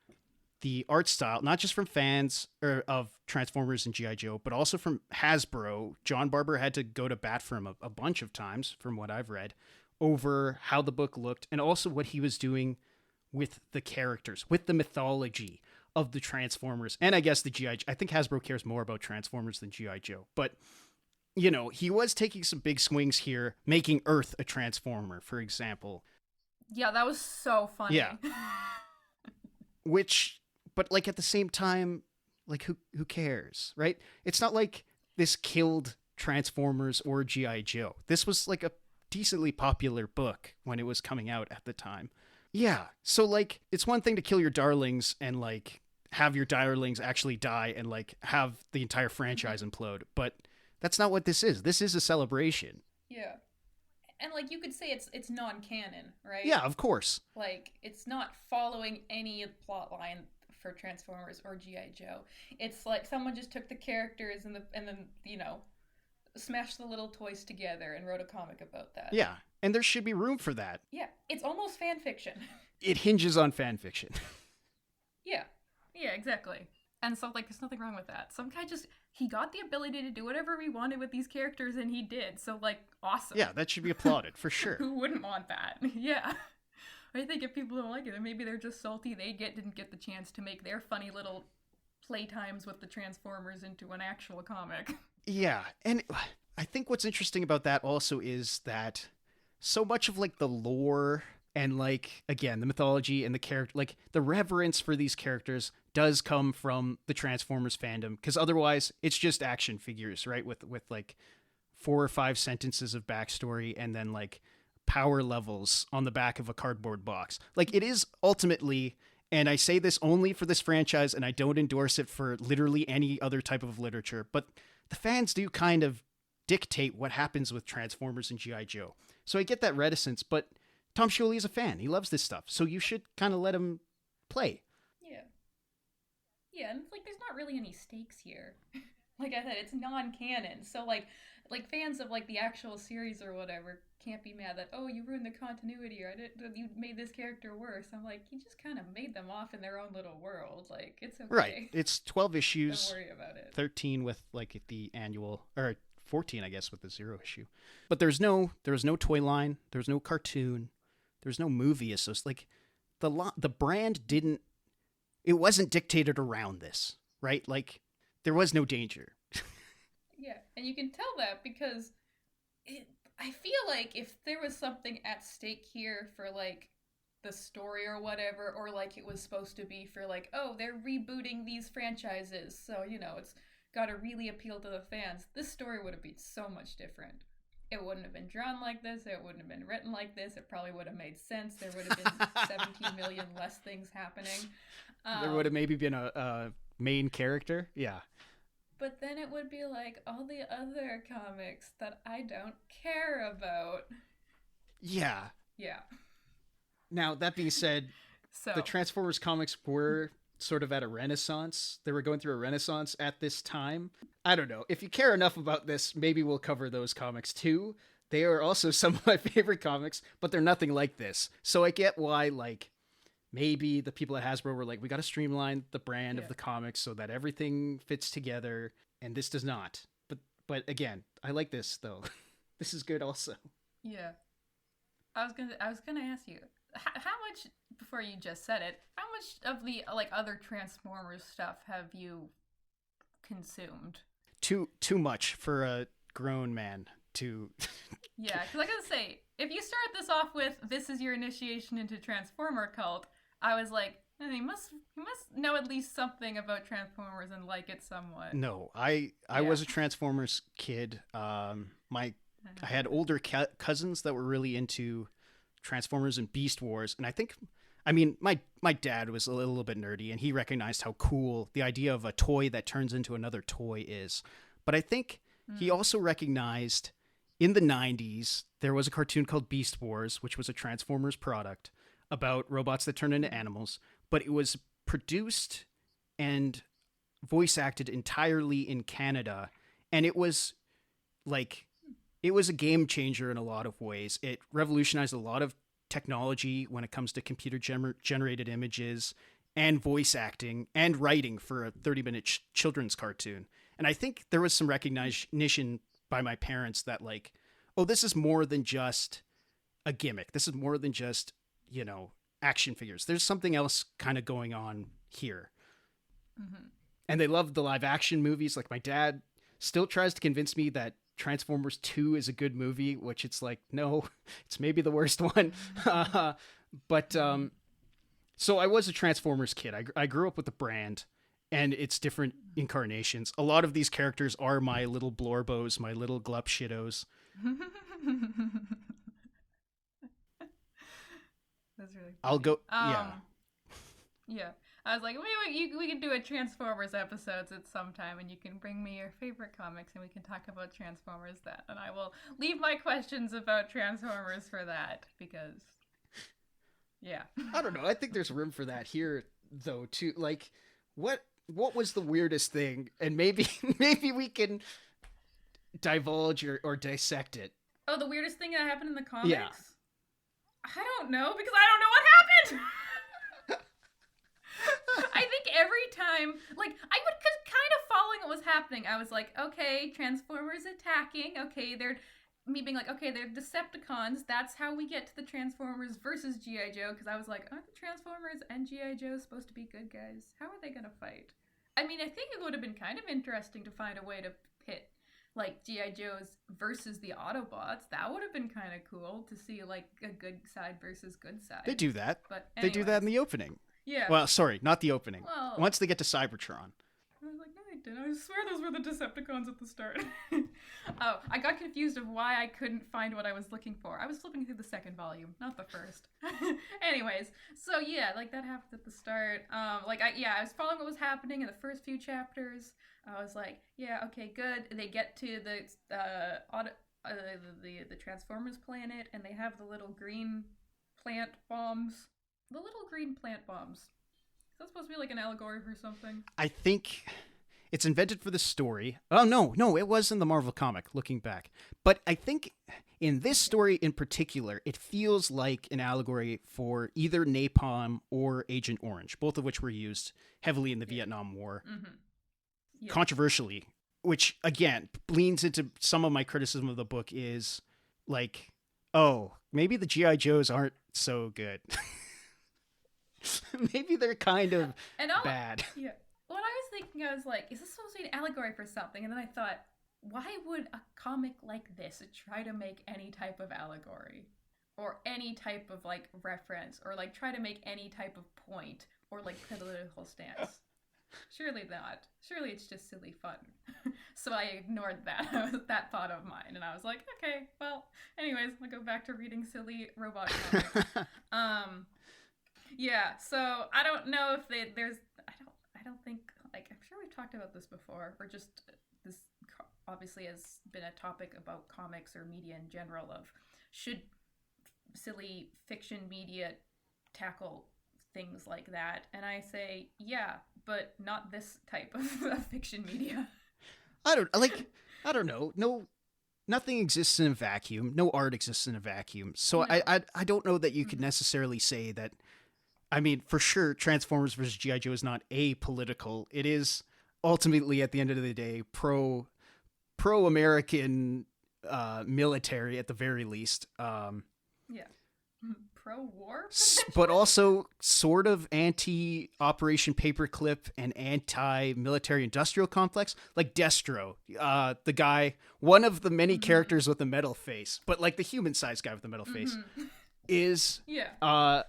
the art style, not just from fans of Transformers and G.I. Joe, but also from Hasbro. John Barber had to go to bat for him a bunch of times, from what I've read, over how the book looked and also what he was doing with the characters, with the mythology of the Transformers. And I guess the G.I. Joe. I think Hasbro cares more about Transformers than G.I. Joe. But, you know, he was taking some big swings here, making Earth a Transformer, for example. Yeah, that was so funny. Yeah. But like at the same time, like who cares, right? It's not like this killed Transformers or G.I. Joe. This was like a decently popular book when it was coming out at the time. Yeah. So like, it's one thing to kill your darlings and like have your darlings actually die and like have the entire franchise implode. But that's not what this is. This is a celebration. Yeah. And like you could say it's non-canon, right? Yeah, of course. Like it's not following any plot line for Transformers or G.I. Joe. It's like someone just took the characters and then, you know, smashed the little toys together and wrote a comic about that. Yeah. And there should be room for that. Yeah. It's almost fan fiction. It hinges on fan fiction. Yeah. Yeah, exactly. And so, like, there's nothing wrong with that. Some guy he got the ability to do whatever he wanted with these characters, and he did. So, like, awesome. Yeah, that should be applauded, for sure. Who wouldn't want that? Yeah. I think if people don't like it, then maybe they're just salty they didn't get the chance to make their funny little playtimes with the Transformers into an actual comic. Yeah, and I think what's interesting about that also is that so much of, like, the lore and, like, again, the mythology and the character, like, the reverence for these characters does come from the Transformers fandom, because otherwise it's just action figures, right? With like 4 or 5 sentences of backstory and then like power levels on the back of a cardboard box. Like it is ultimately, and I say this only for this franchise and I don't endorse it for literally any other type of literature, but the fans do kind of dictate what happens with Transformers and G.I. Joe. So I get that reticence, but Tom Scioli is a fan. He loves this stuff. So you should kind of let him play. Yeah, and it's like there's not really any stakes here. Like I said, it's non-canon. So like fans of like the actual series or whatever can't be mad that, oh, you ruined the continuity or you made this character worse. I'm like, you just kind of made them off in their own little world. Like it's okay. Right. It's 12 issues. Don't worry about it. 13 with like the annual, or 14 I guess with the 0 issue. But there was no toy line, there was no cartoon, there was no movie associated. Like the brand didn't, it wasn't dictated around this, right? Like, there was no danger. Yeah, and you can tell that because I feel like if there was something at stake here for, like, the story or whatever, or, like, it was supposed to be for, like, oh, they're rebooting these franchises, so, you know, it's got to really appeal to the fans, this story would have been so much different. It wouldn't have been drawn like this. It wouldn't have been written like this. It probably would have made sense. There would have been 17 million less things happening. There would have maybe been a main character. Yeah. But then it would be like all the other comics that I don't care about. Yeah. Yeah. Now, that being said, the Transformers comics were sort of at a renaissance. They were going through a renaissance at this time. I don't know. If you care enough about this, maybe we'll cover those comics too. They are also some of my favorite comics, but they're nothing like this. So I get why, like, maybe the people at Hasbro were like, we got to streamline the brand of the comics so that everything fits together, and this does not. But again, I like this though. This is good also. Yeah. I was gonna ask you, how much, before you just said it, how much of the like other Transformers stuff have you consumed? Too much for a grown man to. Yeah, because I gotta say, if you start this off with "this is your initiation into Transformer cult," I was like, he must know at least something about Transformers and like it somewhat. No, I was a Transformers kid. I had older cousins that were really into Transformers and Beast Wars, and I mean, my dad was a little bit nerdy, and he recognized how cool the idea of a toy that turns into another toy is. But I think he also recognized in the 90s there was a cartoon called Beast Wars, which was a Transformers product about robots that turn into animals, but it was produced and voice acted entirely in Canada, and it was a game changer in a lot of ways. It revolutionized a lot of technology when it comes to computer generated images, and voice acting and writing for a 30-minute children's cartoon. And I think there was some recognition by my parents that like, oh, this is more than just a gimmick. This is more than just, you know, action figures. There's something else kind of going on here. Mm-hmm. And they love the live action movies. Like my dad still tries to convince me that Transformers 2 is a good movie, which it's like, no, it's maybe the worst one. But so I was a Transformers kid. I grew up with the brand and its different incarnations. A lot of these characters are my little Blorbos, my little Glup Shittos. That's really funny. I'll go, yeah. Yeah. I was like, we can do a Transformers episodes at some time, and you can bring me your favorite comics, and we can talk about Transformers then. And I will leave my questions about Transformers for that, because, yeah. I don't know. I think there's room for that here, though, too. Like, what was the weirdest thing? And maybe we can divulge or dissect it. Oh, the weirdest thing that happened in the comics? Yeah. I don't know, because I don't know what happened! I think every time, like, I would kind of following what was happening. I was like, okay, Transformers attacking. Okay, they're Decepticons. That's how we get to the Transformers versus G.I. Joe. Because I was like, aren't the Transformers and G.I. Joe supposed to be good guys? How are they going to fight? I mean, I think it would have been kind of interesting to find a way to pit, like, G.I. Joes versus the Autobots. That would have been kind of cool to see, like, a good side versus good side. They do that. But anyways. They do that in the opening. Yeah. Well, sorry, not the opening. Well, once they get to Cybertron. I was like, no, they didn't. I swear those were the Decepticons at the start. Oh, I got confused of why I couldn't find what I was looking for. I was flipping through the second volume, not the first. Anyways, so yeah, like that happened at the start. I was following what was happening in the first few chapters. I was like, yeah, okay, good. They get to the Transformers planet, and they have the little green plant bombs. The little green plant bombs. Is that supposed to be like an allegory for something? I think it's invented for the story. Oh, no, it was in the Marvel comic, looking back. But I think in this story in particular, it feels like an allegory for either napalm or Agent Orange, both of which were used heavily in the Vietnam War. Mm-hmm. Yeah. Controversially, which, again, leans into some of my criticism of the book is like, oh, maybe the G.I. Joes aren't so good. Maybe they're kind of bad. Yeah. What I was thinking, I was like, is this supposed to be an allegory for something? And then I thought, why would a comic like this try to make any type of allegory? Or any type of, like, reference? Or, like, try to make any type of point? Or, like, political stance? Surely not. Surely it's just silly fun. So I ignored that. That thought of mine. And I was like, okay, well, anyways, I'll go back to reading silly robot comics. Yeah, so I don't know if I don't think, like, I'm sure we've talked about this before, or just this obviously has been a topic about comics or media in general of should silly fiction media tackle things like that? And I say, yeah, but not this type of fiction media. I don't know. No, nothing exists in a vacuum. No art exists in a vacuum. So no. I don't know that you could necessarily say that. I mean, for sure, Transformers vs. G.I. Joe is not apolitical. It is ultimately, at the end of the day, pro-American military at the very least. Yeah. Pro-war? But also sort of anti-Operation Paperclip and anti-military industrial complex. Like Destro, the guy, one of the many characters with a metal face, but like the human-sized guy with the metal face, is... Yeah.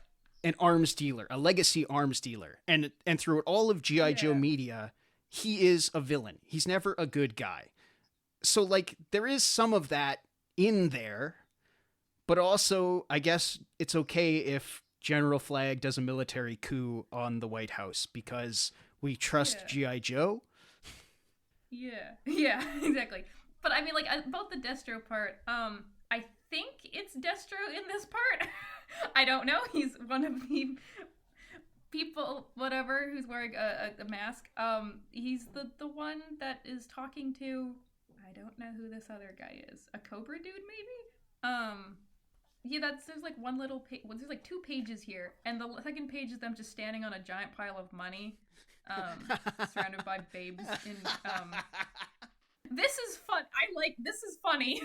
An arms dealer, a legacy arms dealer. And throughout all of G.I. Joe media, he is a villain. He's never a good guy. So, like, there is some of that in there, but also, I guess it's okay if General Flagg does a military coup on the White House because we trust G.I. Joe. Yeah, exactly. But I mean, like, about the Destro part, I think it's Destro in this part. I don't know. He's one of the people, whatever, who's wearing a mask. He's the one that is talking to, I don't know who this other guy is. A Cobra dude, maybe? there's like one little page. Well, there's like 2 pages here, and the second page is them just standing on a giant pile of money, surrounded by babes. This is fun. This is funny.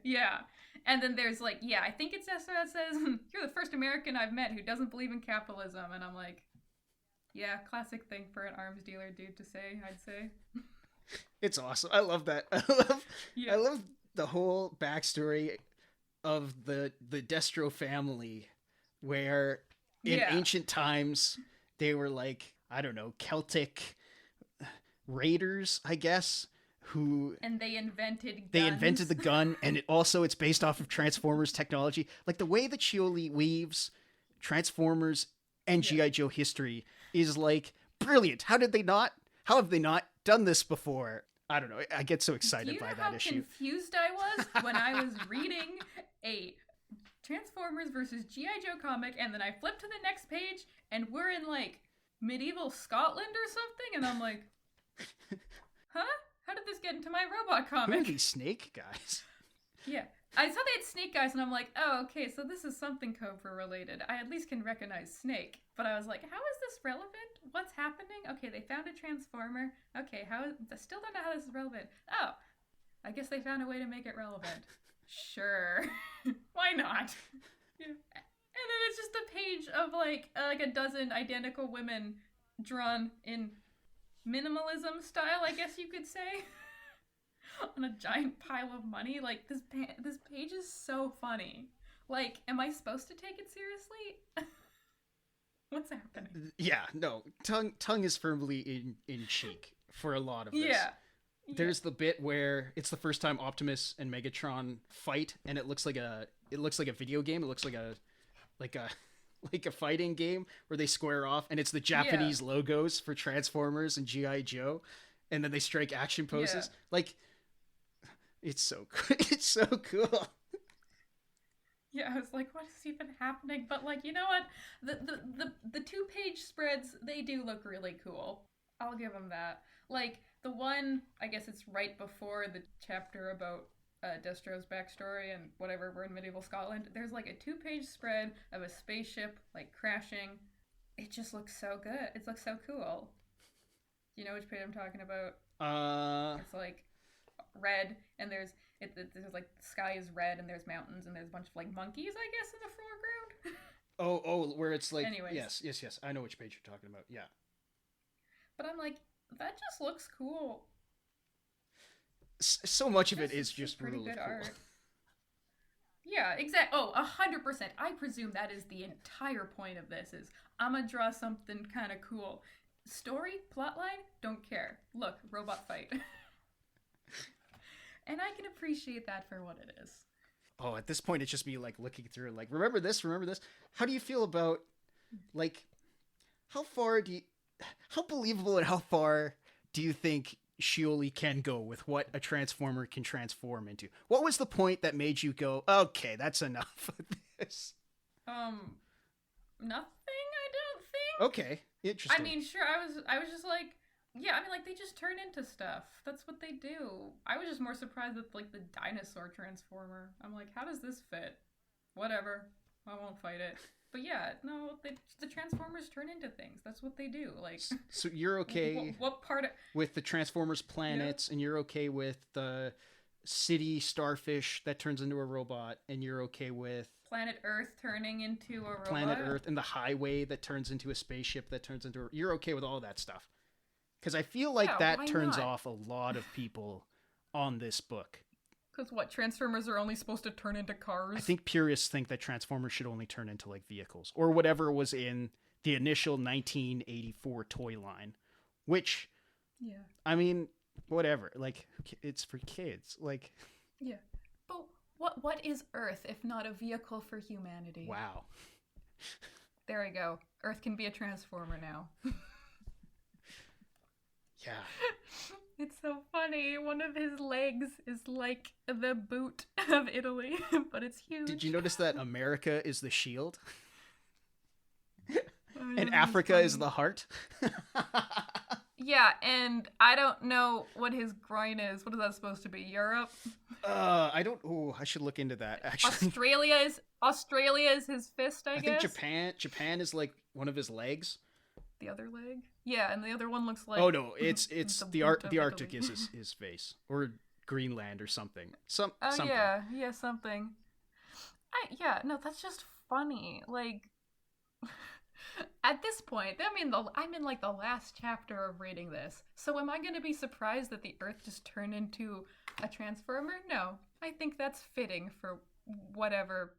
Yeah. And then there's like, I think it's Esther that says, "You're the first American I've met who doesn't believe in capitalism," and I'm like, yeah, classic thing for an arms dealer dude to say, I'd say. It's awesome. I love that. I love the whole backstory of the Destro family, where in ancient times they were like, I don't know, Celtic raiders, I guess, and they invented guns. They invented the gun, and it's based off of Transformers technology. Like the way that Scioli weaves Transformers and G.I. Joe history is like brilliant. How have they not done this before? I don't know. I get so excited by that issue. Do you know how confused I was when I was reading a Transformers versus G.I. Joe comic, and then I flipped to the next page, and we're in like medieval Scotland or something, and I'm like, huh? How did this get into my robot comic? Who are these snake guys? Yeah. I saw they had snake guys, and I'm like, oh, okay, so this is something Cobra related. I at least can recognize Snake. But I was like, how is this relevant? What's happening? Okay, they found a Transformer. Okay, I still don't know how this is relevant. Oh, I guess they found a way to make it relevant. Sure. Why not? Yeah. And then it's just a page of like a dozen identical women drawn in minimalism style, I guess you could say. On a giant pile of money. Like, this page is so funny. Like, am I supposed to take it seriously? What's happening? Yeah, no. Tongue is firmly in cheek for a lot of this. Yeah. There's the bit where it's the first time Optimus and Megatron fight, and it looks like a video game. It looks like a fighting game where they square off, and it's the Japanese logos for Transformers and G.I. Joe, and then they strike action poses. Yeah. Like, it's so it's so cool. Yeah, I was like, what is even happening? But like, you know what? The 2-page spreads, they do look really cool. I'll give them that. Like, the one, I guess it's right before the chapter about Destro's backstory and whatever, we're in medieval Scotland. There's like a 2-page spread of a spaceship like crashing. It just looks so good. It looks so cool. You know which page I'm talking about? It's like red, and there's like the sky is red, and there's mountains, and there's a bunch of like monkeys, I guess, in the foreground. Where it's like, anyways. Yes. I know which page you're talking about. Yeah. But I'm like, that just looks cool. So much of it is just pretty really good cool. Art. Yeah, exactly. Oh, 100%. I presume that is the entire point of this. Is I'm gonna draw something kind of cool. Story, plotline, don't care. Look, robot fight. And I can appreciate that for what it is. Oh, at this point, it's just me like looking through, like, remember this? How do you feel about, like, how believable and how far do you think Scioli can go with what a Transformer can transform into? What was the point that made you go, okay, that's enough of this? Nothing, I don't think. Okay, interesting. I mean, sure, I was just like, yeah, I mean, like, they just turn into stuff. That's what they do. I was just more surprised with, like, the dinosaur transformer. I'm like, how does this fit? Whatever. I won't fight it. But yeah, no, the Transformers turn into things. That's what they do. Like, so you're okay what part of... with the Transformers planets, and you're okay with the city starfish that turns into a robot, and you're okay with... Planet Earth turning into a robot? Planet Earth, and the highway that turns into a spaceship that turns into... You're okay with all that stuff. Because I feel like that turns off a lot of people on this book. Because what, Transformers are only supposed to turn into cars? I think purists think that Transformers should only turn into, like, vehicles. Or whatever was in the initial 1984 toy line. Which, yeah, I mean, whatever. Like, it's for kids. Like... Yeah. But what is Earth if not a vehicle for humanity? Wow. There we go. Earth can be a Transformer now. Yeah. It's so funny. One of his legs is like the boot of Italy, but it's huge. Did you notice that America is the shield? And Africa is the heart? Yeah, and I don't know what his groin is. What is that supposed to be? Europe? I don't. Oh, I should look into that. Actually, Australia is his fist, I think guess. Japan is like one of his legs. The other leg? Yeah, and the other one looks like... Oh no, it's the Arctic is Italy. his face, or Greenland or something. Oh something. yeah, something. Yeah, no, that's just funny. Like, at this point, I'm in like the last chapter of reading this. So am I going to be surprised that the Earth just turned into a transformer? No, I think that's fitting for whatever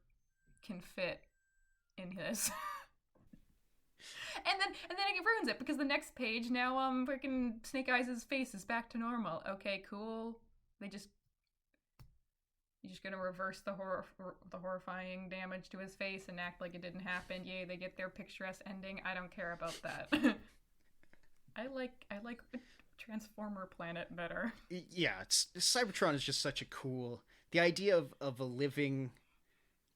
can fit in his. And then it ruins it because the next page now freaking Snake Eyes' face is back to normal. Okay, cool. You're just gonna reverse the horrifying damage to his face and act like it didn't happen. Yay, they get their picturesque ending. I don't care about that. I like Transformer Planet better. Yeah, Cybertron is just such a cool. The idea of a living,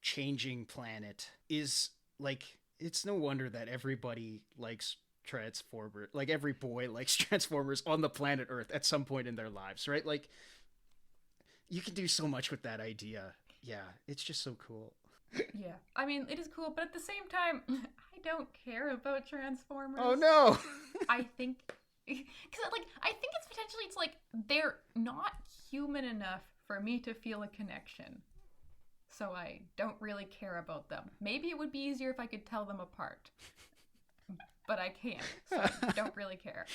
changing planet is like. It's no wonder that everybody likes Transformers. Like, every boy likes Transformers on the planet Earth at some point in their lives, right? Like, you can do so much with that idea. Yeah, it's just so cool. Yeah, I mean, it is cool, but at the same time, I don't care about Transformers. Oh, no! I think... Because, like, I think it's like, they're not human enough for me to feel a connection. So I don't really care about them. Maybe it would be easier if I could tell them apart. But I can't, so I don't really care.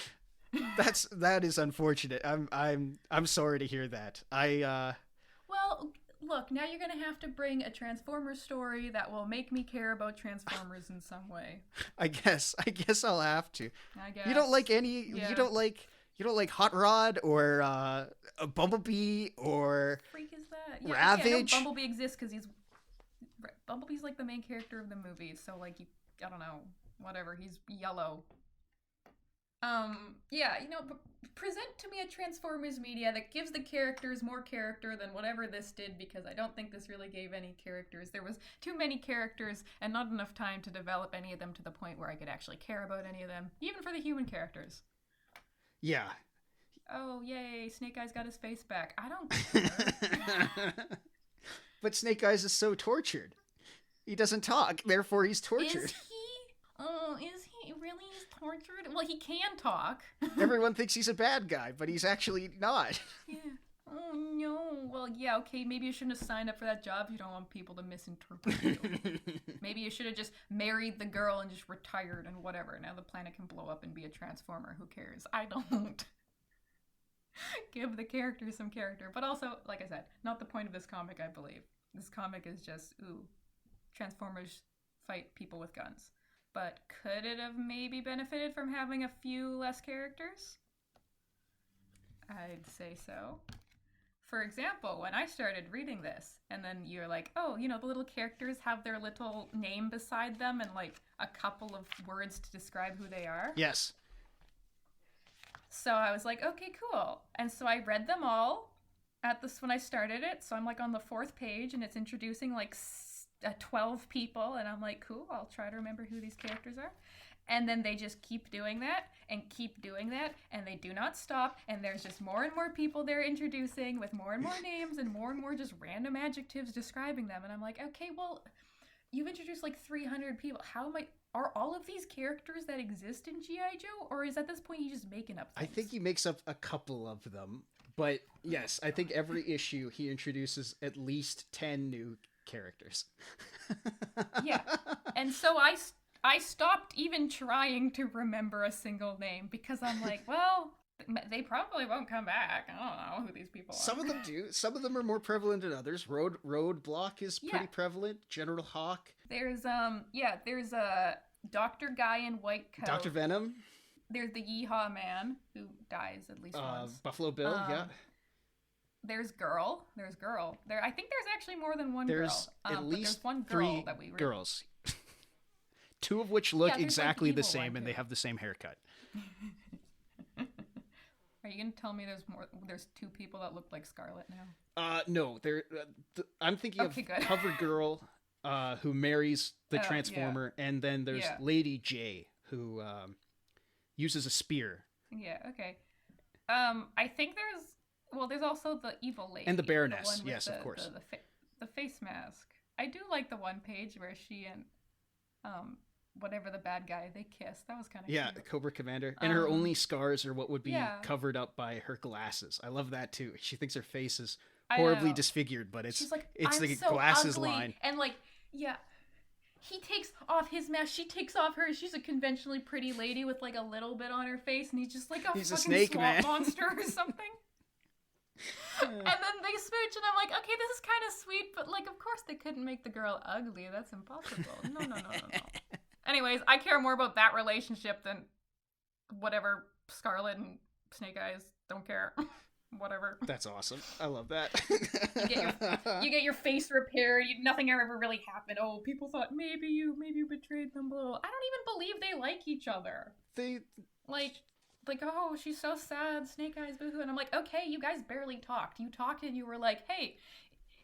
That is unfortunate. I'm sorry to hear that. Well, look, now you're gonna have to bring a Transformers story that will make me care about Transformers in some way. I guess I'll have to. I guess. You don't like any Yeah. You don't like Hot Rod or a Bumblebee or Freak is that? Ravage? Yeah, no, Bumblebee exists because Bumblebee's like the main character of the movie, so like I don't know, whatever. He's yellow. Yeah, present to me a Transformers media that gives the characters more character than whatever this did, because I don't think this really gave any characters. There was too many characters and not enough time to develop any of them to the point where I could actually care about any of them, even for the human characters. Yeah. Oh, yay, Snake Eyes got his face back. I don't care. But Snake Eyes is so tortured. He doesn't talk, therefore he's tortured. Is he? Oh, is he really tortured? Well, he can talk. Everyone thinks he's a bad guy, but he's actually not. Yeah. Oh, no. Well, yeah, okay, maybe you shouldn't have signed up for that job if you don't want people to misinterpret you. Maybe you should have just married the girl and just retired and whatever. Now the planet can blow up and be a transformer. Who cares? I don't. Give the characters some character. But also, like I said, not the point of this comic, I believe. This comic is just, Transformers fight people with guns. But could it have maybe benefited from having a few less characters? I'd say so. For example, when I started reading this, and then you're like, oh, the little characters have their little name beside them and like a couple of words to describe who they are. Yes. So I was like, okay, cool. And so I read them all when I started it. So I'm like on the 4th page and it's introducing like 12 people. And I'm like, cool, I'll try to remember who these characters are. And then they just keep doing that and keep doing that, and they do not stop, and there's just more and more people they're introducing with more and more names and more just random adjectives describing them. And I'm like, okay, well, you've introduced like 300 people. Are all of these characters that exist in G.I. Joe, or is at this point he just making up things? I think he makes up a couple of them, but yes, I think every issue he introduces at least 10 new characters. Yeah, and so I stopped even trying to remember a single name because I'm like, well, they probably won't come back. I don't know who these people are. Some of them do. Some of them are more prevalent than others. Roadblock is pretty prevalent. General Hawk. There's a Dr. Guy in white coat. Dr. Venom. There's the Yeehaw Man who dies at least once. Buffalo Bill, yeah. There's Girl. I think there's actually more than one girl. There's at least there's one girl 3 that we girls. 2 of which look exactly like the evil same, one, and too. they have the same haircut. Are you gonna tell me there's 2 people that look like Scarlet now? No, I'm thinking of good. Cover Girl, who marries the Transformer, and then there's Lady J, who uses a spear. Yeah, okay. I think Well, there's also the evil lady. And the Baroness, one with yes, of course. The face mask. I do like the one page where she and whatever the bad guy, they kiss. That was kind of Yeah, cute. Cobra Commander. And her only scars are what would be covered up by her glasses. I love that too. She thinks her face is horribly disfigured, but it's like, it's the so glasses ugly. line. And like, yeah. He takes off his mask. She takes off hers. She's a conventionally pretty lady with like a little bit on her face, and he's just like he's fucking a snake swamp man. monster or something. And then they smooch, and I'm like, okay, this is kind of sweet, but like, of course they couldn't make the girl ugly. That's impossible. No. Anyways, I care more about that relationship than whatever Scarlet and Snake Eyes. Don't care. Whatever. That's awesome. I love that. you get your face repaired. Nothing ever really happened. Oh, people thought maybe you betrayed them. Blah. I don't even believe they like each other. They like, oh, she's so sad. Snake Eyes, boohoo. And I'm like, okay, you guys barely talked. You talked and you were like, hey,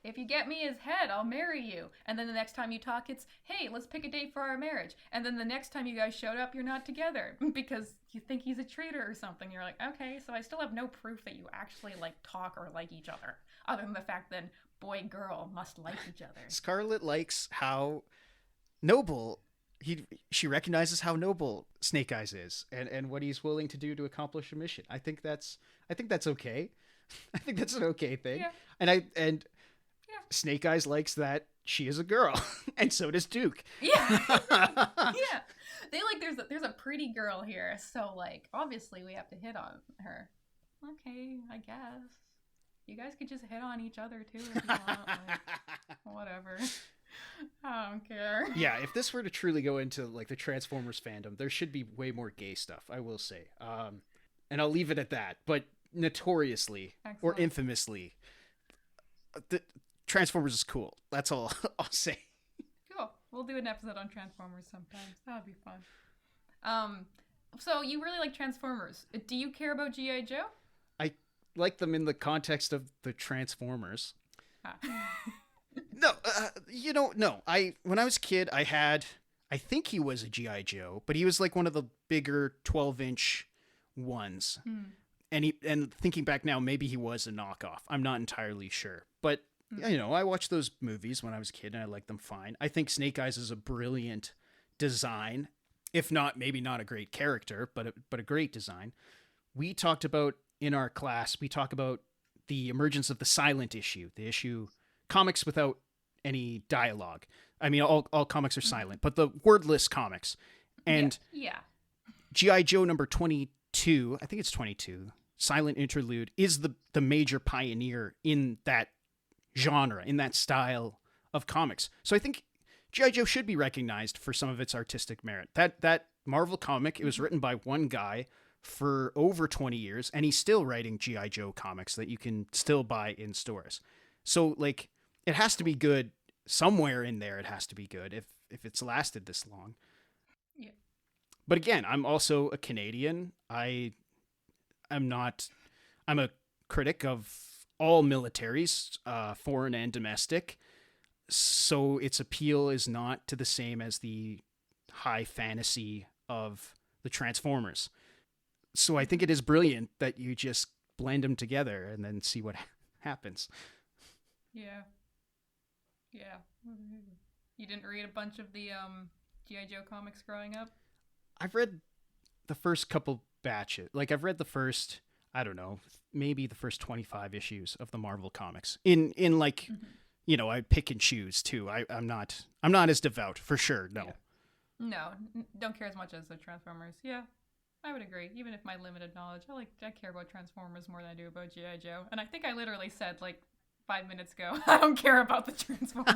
if you get me his head, I'll marry you. And then the next time you talk, it's, hey, let's pick a date for our marriage. And then the next time you guys showed up, you're not together because you think he's a traitor or something. You're like, okay, so I still have no proof that you actually like talk or like each other, other than the fact that boy, girl must like each other. Scarlet likes how noble she recognizes how noble Snake Eyes is and what he's willing to do to accomplish a mission. I think that's okay. I think that's an okay thing. Yeah. And Snake Eyes likes that she is a girl, and so does Duke. Yeah, yeah. They like there's a pretty girl here, so like obviously we have to hit on her. Okay, I guess you guys could just hit on each other too if you want. Like, whatever. I don't care. Yeah, if this were to truly go into like the Transformers fandom, there should be way more gay stuff. I will say, and I'll leave it at that. But notoriously or infamously, the Transformers is cool. That's all I'll say. Cool. We'll do an episode on Transformers sometimes. That would be fun. So you really like Transformers. Do you care about G.I. Joe? I like them in the context of the Transformers. No, no. When I was a kid, I think he was a G.I. Joe, but he was like one of the bigger 12-inch ones. And thinking back now, maybe he was a knockoff. I'm not entirely sure. But, I watched those movies when I was a kid and I liked them fine. I think Snake Eyes is a brilliant design, if not, maybe not a great character, but a great design. We talked about, in our class, the emergence of the silent issue, the issue comics without any dialogue. I mean, all comics are silent, but the wordless comics. And G.I. Joe number 22, I think it's 22, Silent Interlude, is the major pioneer in that genre, in that style of comics. So I think G.I. Joe should be recognized for some of its artistic merit. That Marvel comic, it was written by one guy for over 20 years, and he's still writing G.I. Joe comics that you can still buy in stores. So, like, it has to be good. Somewhere in there it has to be good if it's lasted this long. Yeah. But again, I'm also a Canadian. I'm a critic of all militaries, foreign and domestic. So its appeal is not to the same as the high fantasy of the Transformers. So I think it is brilliant that you just blend them together and then see what happens. Yeah. Yeah. You didn't read a bunch of the G.I. Joe comics growing up? I've read the first couple batches. Like, I've read the first, I don't know, maybe the first 25 issues of the Marvel comics. In like, I pick and choose too. I'm not as devout, for sure. No. Yeah. No, don't care as much as the Transformers. Yeah. I would agree. Even if my limited knowledge, I care about Transformers more than I do about G.I. Joe. And I think I literally said, 5 minutes ago, I don't care about the Transformers.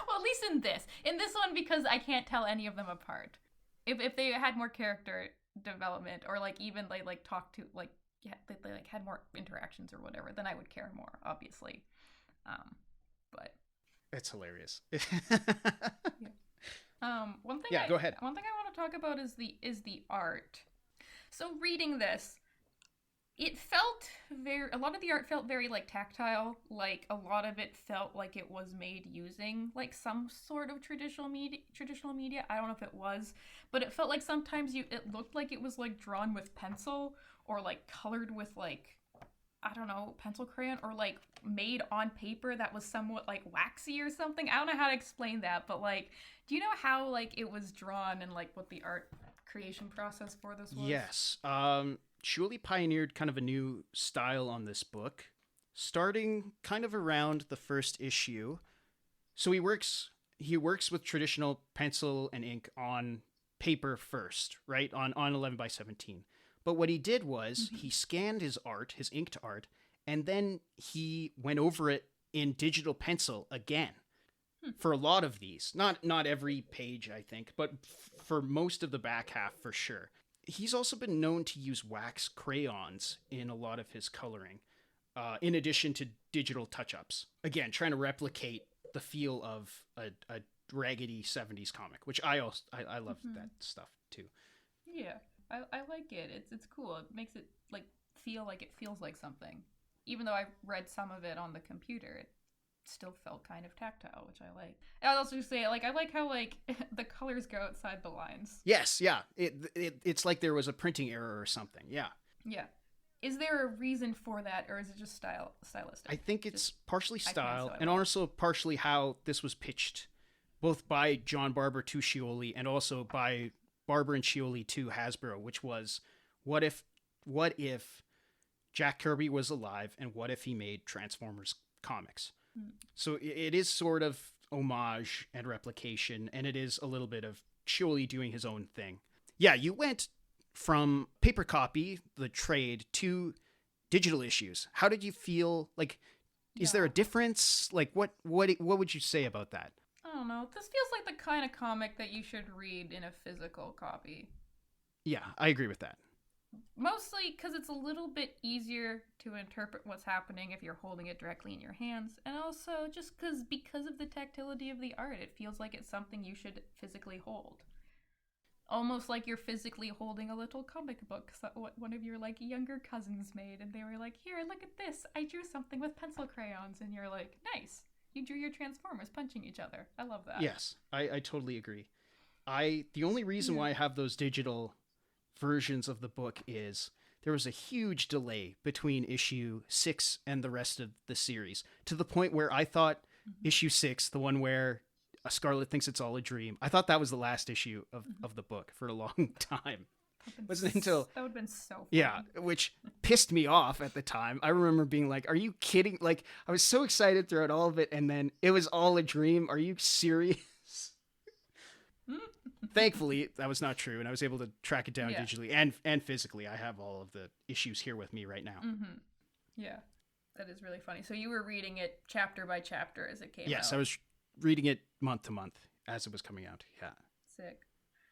Well, at least in this one, because I can't tell any of them apart. If they had more character development, or even they talk to they had more interactions or whatever, then I would care more, obviously. But it's hilarious. One thing. Yeah, go ahead. One thing I want to talk about is the art. So reading this, A lot of the art felt very like tactile, like a lot of it felt like it was made using like some sort of traditional media. I don't know if it was, but it felt like sometimes it looked like it was like drawn with pencil or like colored with like, I don't know, pencil crayon, or like made on paper that was somewhat like waxy or something. I don't know how to explain that, but like, do you know how like it was drawn and like what the art creation process for this was? Yes. Scioli pioneered kind of a new style on this book, starting kind of around the first issue. So he works with traditional pencil and ink on paper first, right? On 11 by 17. But what he did was he scanned his art, his inked art, and then he went over it in digital pencil again. For a lot of these. Not every page, I think, but for most of the back half for sure. He's also been known to use wax crayons in a lot of his coloring, in addition to digital touch-ups. Again, trying to replicate the feel of a raggedy 70s comic, which I love that stuff too. Yeah, I like it. It's cool. It makes it like feel like it feels like something. Even though I read some of it on the computer, it still felt kind of tactile, which I like. I'll also say, like, I like how like the colors go outside the lines. Yes, yeah. It's like there was a printing error or something. Yeah. Yeah. Is there a reason for that, or is it just stylistic? I think it's partially style, and also partially how this was pitched, both by John Barber to Scioli and also by Barber and Scioli to Hasbro, which was, what if Jack Kirby was alive, and what if he made Transformers comics? So it is sort of homage and replication, and it is a little bit of Scioli doing his own thing. Yeah, you went from paper copy, the trade, to digital issues. How did you feel? Like, is there a difference? Like, what would you say about that? I don't know. This feels like the kind of comic that you should read in a physical copy. Yeah, I agree with that. Mostly because it's a little bit easier to interpret what's happening if you're holding it directly in your hands, and also just because of the tactility of the art, it feels like it's something you should physically hold. Almost like you're physically holding a little comic book that one of your like younger cousins made, and they were like, "Here, look at this. I drew something with pencil crayons," and you're like, "Nice. You drew your Transformers punching each other. I love that." Yes, I totally agree. The only reason why I have those digital versions of the book is there was a huge delay between issue 6 and the rest of the series, to the point where I thought issue 6, the one where Scarlet thinks it's all a dream, I thought that was the last issue of the book for a long time. Wasn't until that would have been so fun. Yeah, which pissed me off at the time. I remember being like, are you kidding? Like, I was so excited throughout all of it, and then it was all a dream. Are you serious? Thankfully, that was not true, and I was able to track it down digitally and physically. I have all of the issues here with me right now. Yeah, that is really funny. So you were reading it chapter by chapter as it came out? Yes, I was reading it month to month as it was coming out. Yeah. Sick.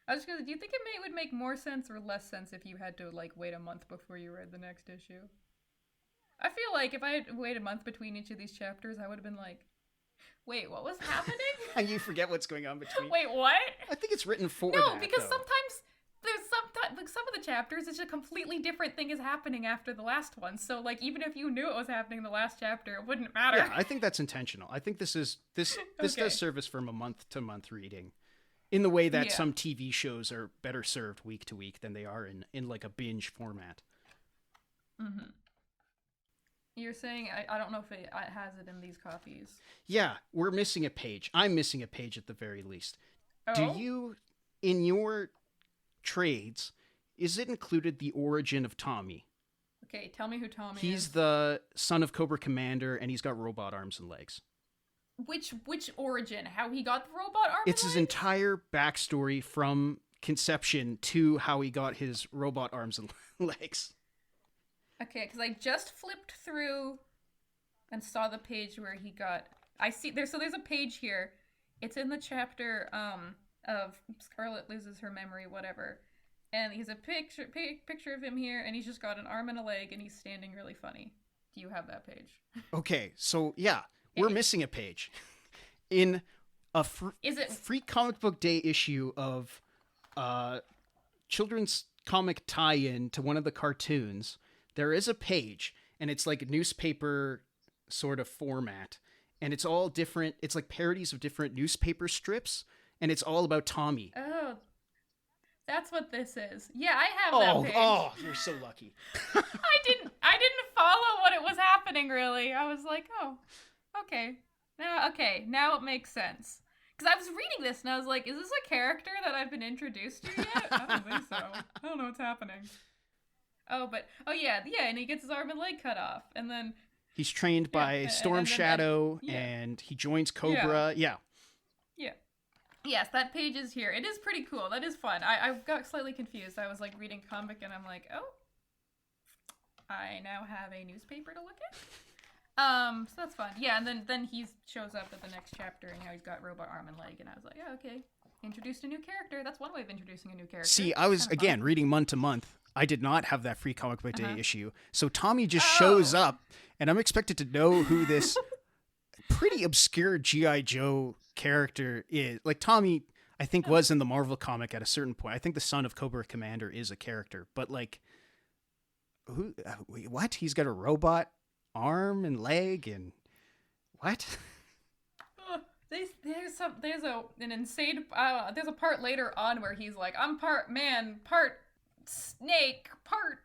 I was just gonna. Do you think it would make more sense or less sense if you had to like wait a month before you read the next issue? I feel like if I had to wait a month between each of these chapters, I would have been like, "Wait, what was happening?" And you forget what's going on between. Wait, what? I think it's written for no, that, because though. sometimes like some of the chapters, it's a completely different thing is happening after the last one. So like even if you knew it was happening in the last chapter, it wouldn't matter. Yeah, I think that's intentional. I think this does service from a month to month reading, in the way that some TV shows are better served week to week than they are in like a binge format. Mm-hmm. You're saying I don't know if it has it in these copies. Yeah, we're missing a page. I'm missing a page at the very least. Oh? Do you, in your trades, is it included the origin of Tommy? Okay, tell me who Tommy is. He's the son of Cobra Commander, and he's got robot arms and legs. Which origin? How he got the robot arms? It's his entire backstory from conception to how he got his robot arms and legs. Okay, because I just flipped through and saw the page where he got. I see there's a page here. It's in the chapter of Scarlet loses her memory, whatever, and he's a picture of him here, and he's just got an arm and a leg, and he's standing really funny. Do you have that page? Okay, so yeah, we're missing a page in a free comic book day issue of children's comic tie-in to one of the cartoons. there is a page, and it's like a newspaper sort of format, and it's all different. It's like parodies of different newspaper strips, and it's all about Tommy. Oh, that's what this is. Yeah, I have that page. Oh, you're so lucky. I didn't follow what it was happening, really. I was like, oh, okay. Now it makes sense. Because I was reading this, and I was like, is this a character that I've been introduced to yet? I don't think so. I don't know what's happening. Oh, yeah, and he gets his arm and leg cut off, and then... He's trained by Storm Shadow, and he joins Cobra. Yeah. Yes, that page is here. It is pretty cool. That is fun. I got slightly confused. I was like reading comic, and I'm like, oh, I now have a newspaper to look at. So that's fun. Yeah, and then he shows up at the next chapter, and now he's got robot arm and leg, and I was like, yeah, okay. Introduced a new character. That's one way of introducing a new character. See, I was, again, reading month to month. I did not have that free comic book day issue. So Tommy just shows up, and I'm expected to know who this pretty obscure G.I. Joe character is. Like, Tommy, I think, was in the Marvel comic at a certain point. I think the son of Cobra Commander is a character. But, like, who? What? He's got a robot arm and leg, and what? There's an insane... there's a part later on where he's like, I'm part man, part snake, part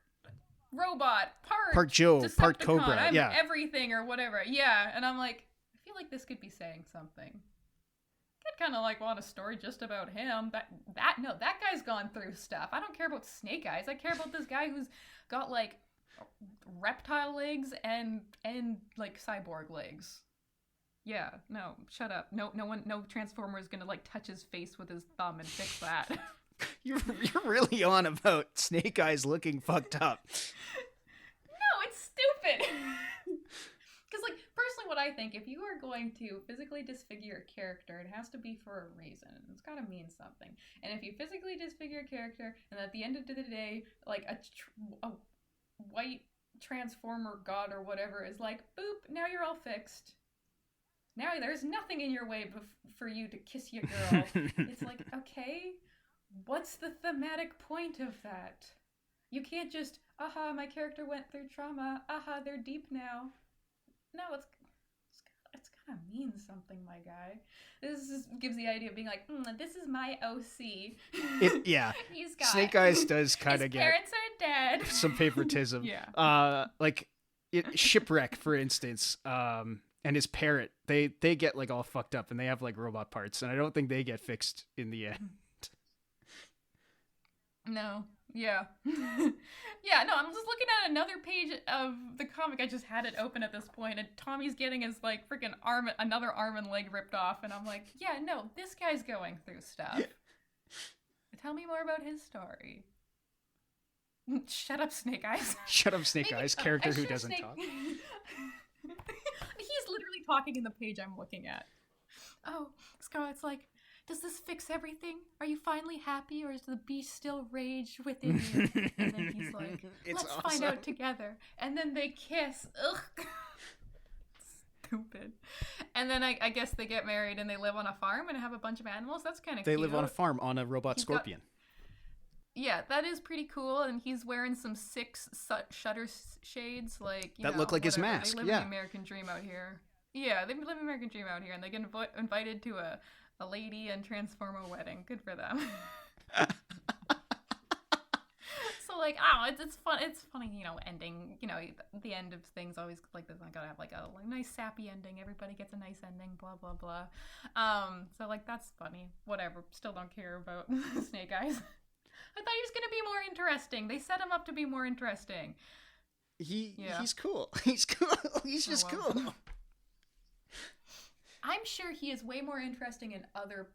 robot, part Joe, part Cobra, I'm everything or whatever. Yeah, and I'm like, I feel like this could be saying something. I'd kind of like want a story just about him. That guy's gone through stuff. I don't care about Snake Eyes. I care about this guy who's got like reptile legs and like cyborg legs. Yeah, no, shut up. No Transformer is gonna like touch his face with his thumb and fix that. You're really on about Snake Eyes looking fucked up. No, it's stupid. Because, like, personally, what I think, if you are going to physically disfigure a character, it has to be for a reason. It's got to mean something. And if you physically disfigure a character, and at the end of the day, like, a white Transformer god or whatever is like, boop, now you're all fixed. Now there's nothing in your way for you to kiss your girl. It's like, okay, what's the thematic point of that? You can't just, aha, my character went through trauma. Aha, they're deep now. No, it's gotta mean something, my guy. This gives the idea of being like, this is my OC. He's got Snake Eyes does kind of get... His parents are dead. Some favoritism. Yeah. Like, Shipwreck, for instance, and his parrot, they get like all fucked up, and they have like robot parts, and I don't think they get fixed in the end. No. Yeah. Yeah, no, I'm just looking at another page of the comic. I just had it open at this point, and Tommy's getting his like freaking another arm and leg ripped off, and I'm like, yeah, no, this guy's going through stuff. Yeah. Tell me more about his story. Shut up, Snake Eyes. Shut up, Snake Eyes, character who doesn't talk. He's literally talking in the page I'm looking at. Oh, Scarlett's like, does this fix everything? Are you finally happy, or is the beast still rage within you? And then he's like, let's find out together. And then they kiss. Ugh. Stupid. And then I guess they get married and they live on a farm and have a bunch of animals. That's kind of cute. They live on a farm on a robot scorpion. Yeah, that is pretty cool. And he's wearing some 6 shutter shades, like that look like his mask. They live the American dream out here. Yeah, they live the American dream out here, and they get invited to a lady and Transformer wedding. Good for them. So like, it's fun. It's funny, ending. The end of things always like this. I gotta have like a nice sappy ending. Everybody gets a nice ending. Blah blah blah. So like that's funny. Whatever. Still don't care about Snake Eyes. I thought he was gonna be more interesting. They set him up to be more interesting. He's cool. He's cool. He's just cool. I'm sure he is way more interesting in other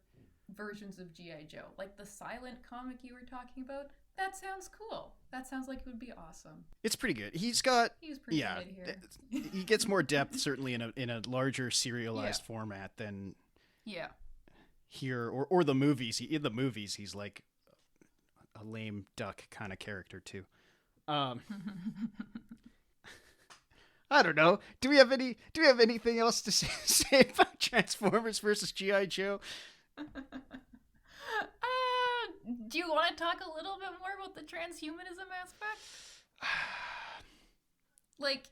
versions of G.I. Joe. Like the silent comic you were talking about. That sounds cool. That sounds like it would be awesome. It's pretty good. He's pretty good here. He gets more depth certainly in a larger serialized format than here or the movies. In the movies he's like a lame duck kind of character too. I don't know. Do we have anything else to say about Transformers versus G.I. Joe? Do you want to talk a little bit more about the transhumanism aspect? like,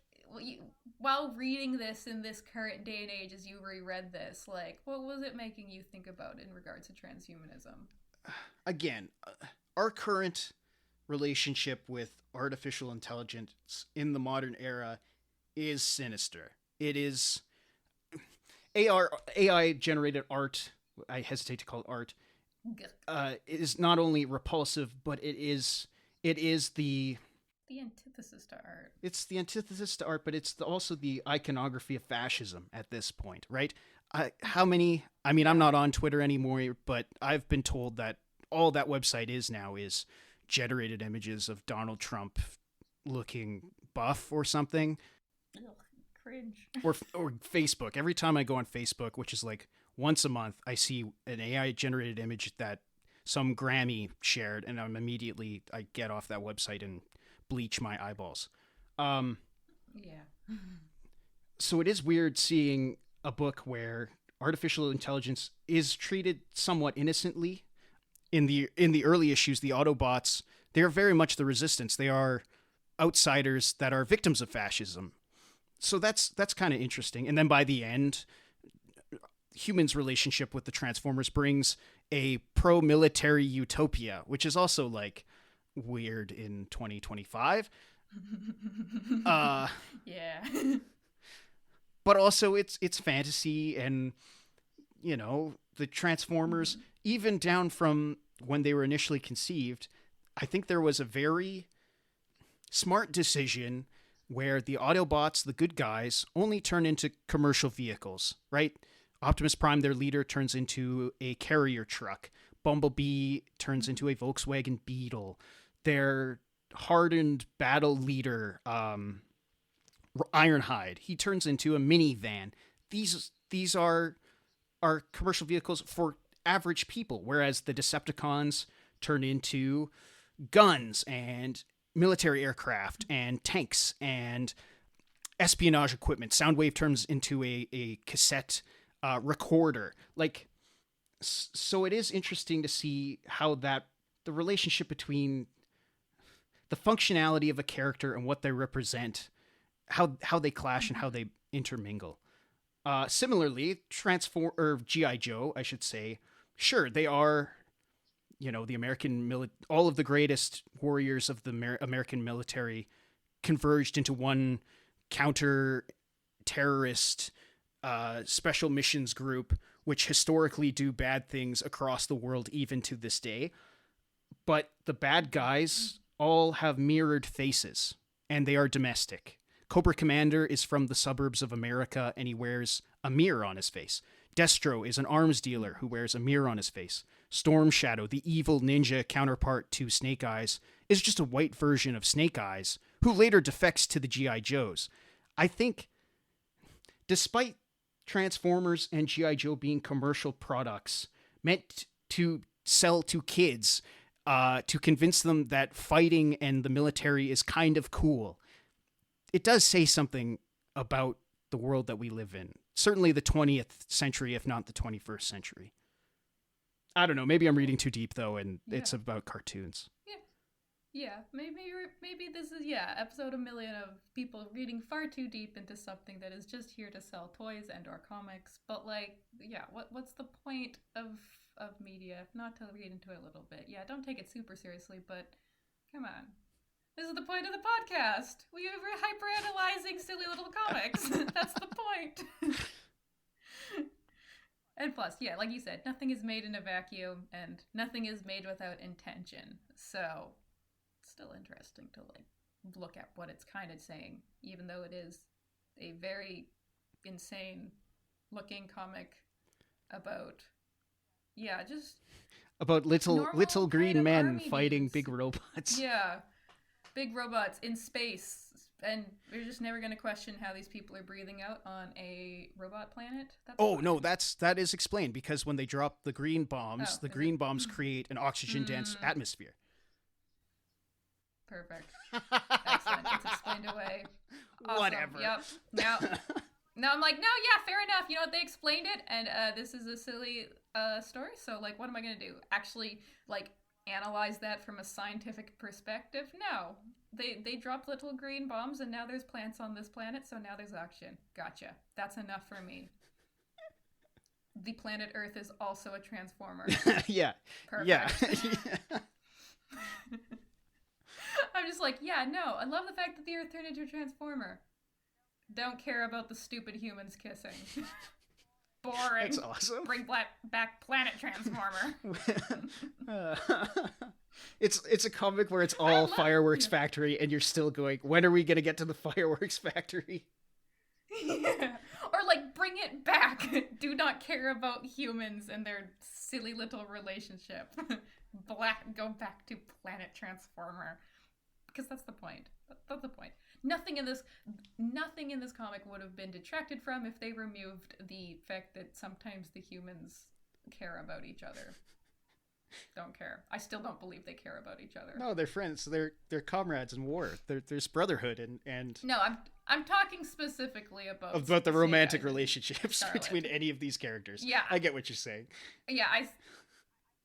while reading this in this current day and age, as you reread this, like, what was it making you think about in regards to transhumanism? Again, our current relationship with artificial intelligence in the modern era is sinister. It is AI generated art. I hesitate to call it art. It is not only repulsive, but it is the antithesis to art. It's the antithesis to art, but it's also the iconography of fascism at this point, right? How many? I mean, I'm not on Twitter anymore, but I've been told that all that website is now is generated images of Donald Trump looking buff or something. Ugh, cringe. Or Facebook. Every time I go on Facebook, which is like once a month, I see an AI generated image that some Grammy shared, and I get off that website and bleach my eyeballs. Yeah. So it is weird seeing a book where artificial intelligence is treated somewhat innocently. In the early issues, the Autobots, they are very much the resistance. They are outsiders that are victims of fascism. So that's kind of interesting. And then by the end, humans' relationship with the Transformers brings a pro-military utopia, which is also like weird in 2025. Yeah. But also it's fantasy, and you know, the Transformers, even down from when they were initially conceived, I think there was a very smart decision where the Autobots, the good guys, only turn into commercial vehicles, right? Optimus Prime, their leader, turns into a carrier truck. Bumblebee turns into a Volkswagen Beetle. Their hardened battle leader, Ironhide, he turns into a minivan. These are commercial vehicles for average people, whereas the Decepticons turn into guns and military aircraft and tanks and espionage equipment. Soundwave turns into a cassette recorder. Like, so it is interesting to see how the relationship between the functionality of a character and what they represent, how they clash and how they intermingle. Similarly, G.I. Joe, I should say, sure, they are, you know, the American all of the greatest warriors of the American military converged into one counter-terrorist special missions group, which historically do bad things across the world even to this day. But the bad guys all have mirrored faces, and they are domestic. Cobra Commander is from the suburbs of America, and he wears a mirror on his face. Destro is an arms dealer who wears a mirror on his face. Storm Shadow, the evil ninja counterpart to Snake Eyes, is just a white version of Snake Eyes, who later defects to the G.I. Joes. I think, despite Transformers and G.I. Joe being commercial products meant to sell to kids, to convince them that fighting and the military is kind of cool, it does say something about the world that we live in. Certainly the 20th century, if not the 21st century. I don't know. Maybe I'm reading too deep, though, and it's about cartoons. Yeah, maybe this is, episode 1,000,000 of people reading far too deep into something that is just here to sell toys and or comics. But, like, what's the point of media if not to read into it a little bit? Yeah, don't take it super seriously, but come on. This is the point of the podcast. We were hyper-analyzing silly little comics. That's the point. And plus, like you said, nothing is made in a vacuum, and nothing is made without intention. So, it's still interesting to, like, look at what it's kind of saying, even though it is a very insane-looking comic about, just about little green men fighting dudes. big robots. Yeah. Big robots in space, and we're just never going to question how these people are breathing out on a robot planet. No, that is explained, because when they drop the green bombs, green bombs create an oxygen-dense atmosphere. Perfect. Excellent. It's explained away. Awesome. Whatever. Yep. Now I'm like, no, fair enough. You know what? They explained it, and this is a silly story, so, like, what am I going to do? Actually, like, analyze that from a scientific perspective. No. They dropped little green bombs and now there's plants on this planet, so now there's oxygen. Gotcha. That's enough for me. The planet Earth is also a transformer. Yeah. Perfect. Yeah. I'm just like, yeah, no, I love the fact that the Earth turned into a transformer. Don't care about the stupid humans kissing. Boring. That's awesome. Bring back planet transformer. It's a comic where it's all fireworks factory, and you're still going, when are we going to get to the fireworks factory? Yeah. Or like, bring it back. Do not care about humans and their silly little relationship. Go back to planet transformer. Because that's the point. That's the point. Nothing in this comic would have been detracted from if they removed the fact that sometimes the humans care about each other. Don't care. I still don't believe they care about each other. No, they're friends. They're comrades in war. There's brotherhood and. No, I'm talking specifically about the romantic relationships between any of these characters. Yeah, I get what you're saying. Yeah,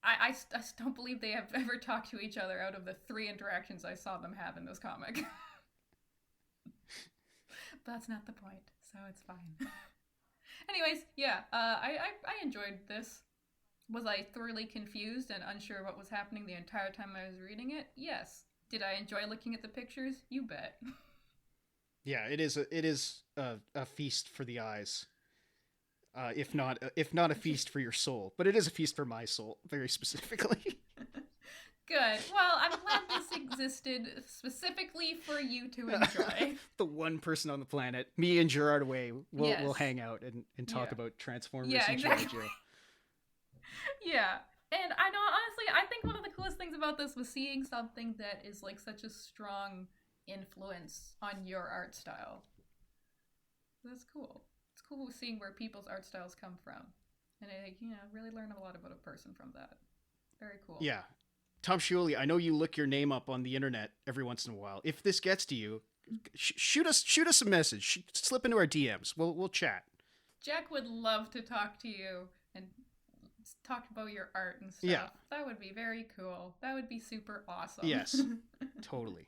I don't believe they have ever talked to each other out of the 3 interactions I saw them have in this comic. But that's not the point, so it's fine. Anyways, yeah, I enjoyed this. Was I thoroughly confused and unsure what was happening the entire time I was reading it? Yes. Did I enjoy looking at the pictures? You bet. Yeah, it is a feast for the eyes. If not a feast for your soul, but it is a feast for my soul, very specifically. Good. Well, I'm glad this existed specifically for you to enjoy. The one person on the planet, me and Gerard Way, we'll hang out and talk about Transformers and exactly. JoJo. Yeah. And I know, honestly, I think one of the coolest things about this was seeing something that is like such a strong influence on your art style. That's cool. It's cool seeing where people's art styles come from. And I, really learn a lot about a person from that. Very cool. Yeah. Tom Scioli, I know you look your name up on the internet every once in a while. If this gets to you, shoot us a message. Slip into our DMs. We'll chat. Jack would love to talk to you and talk about your art and stuff. Yeah. That would be very cool. That would be super awesome. Yes. Totally.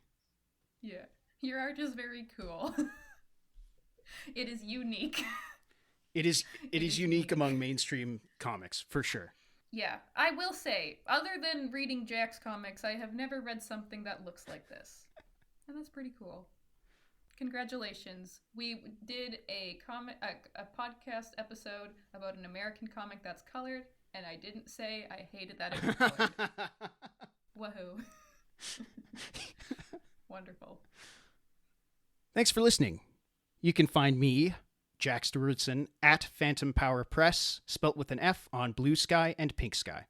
Yeah. Your art is very cool. It is unique. It is unique among mainstream comics, for sure. Yeah, I will say, other than reading Jack's comics, I have never read something that looks like this. And that's pretty cool. Congratulations. We did a podcast episode about an American comic that's colored, and I didn't say I hated that it was colored. Woohoo. Wonderful. Thanks for listening. You can find me, Jack Stewardson, at Phantom Power Press, spelt with an F, on Bluesky and Pinksky.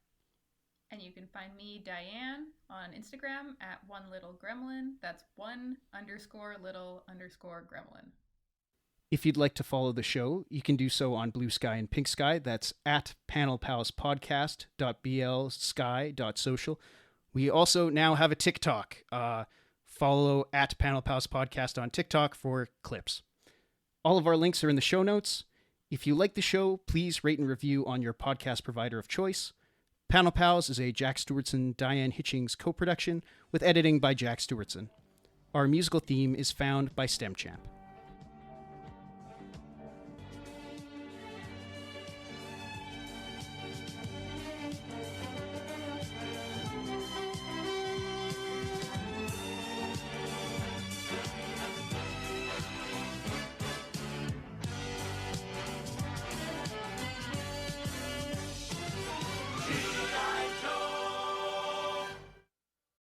And you can find me, Diane, on Instagram at @OneLittleGremlin. That's @1_little_gremlin. If you'd like to follow the show, you can do so on Bluesky and Pinksky. That's at panelpalspodcast.bsky.social. We also now have a TikTok. Follow at panelpalspodcast on TikTok for clips. All of our links are in the show notes. If you like the show, please rate and review on your podcast provider of choice. Panel Pals is a Jack Stewardson, Diane Hitchings co-production with editing by Jack Stewardson. Our musical theme is found by Stemchamp.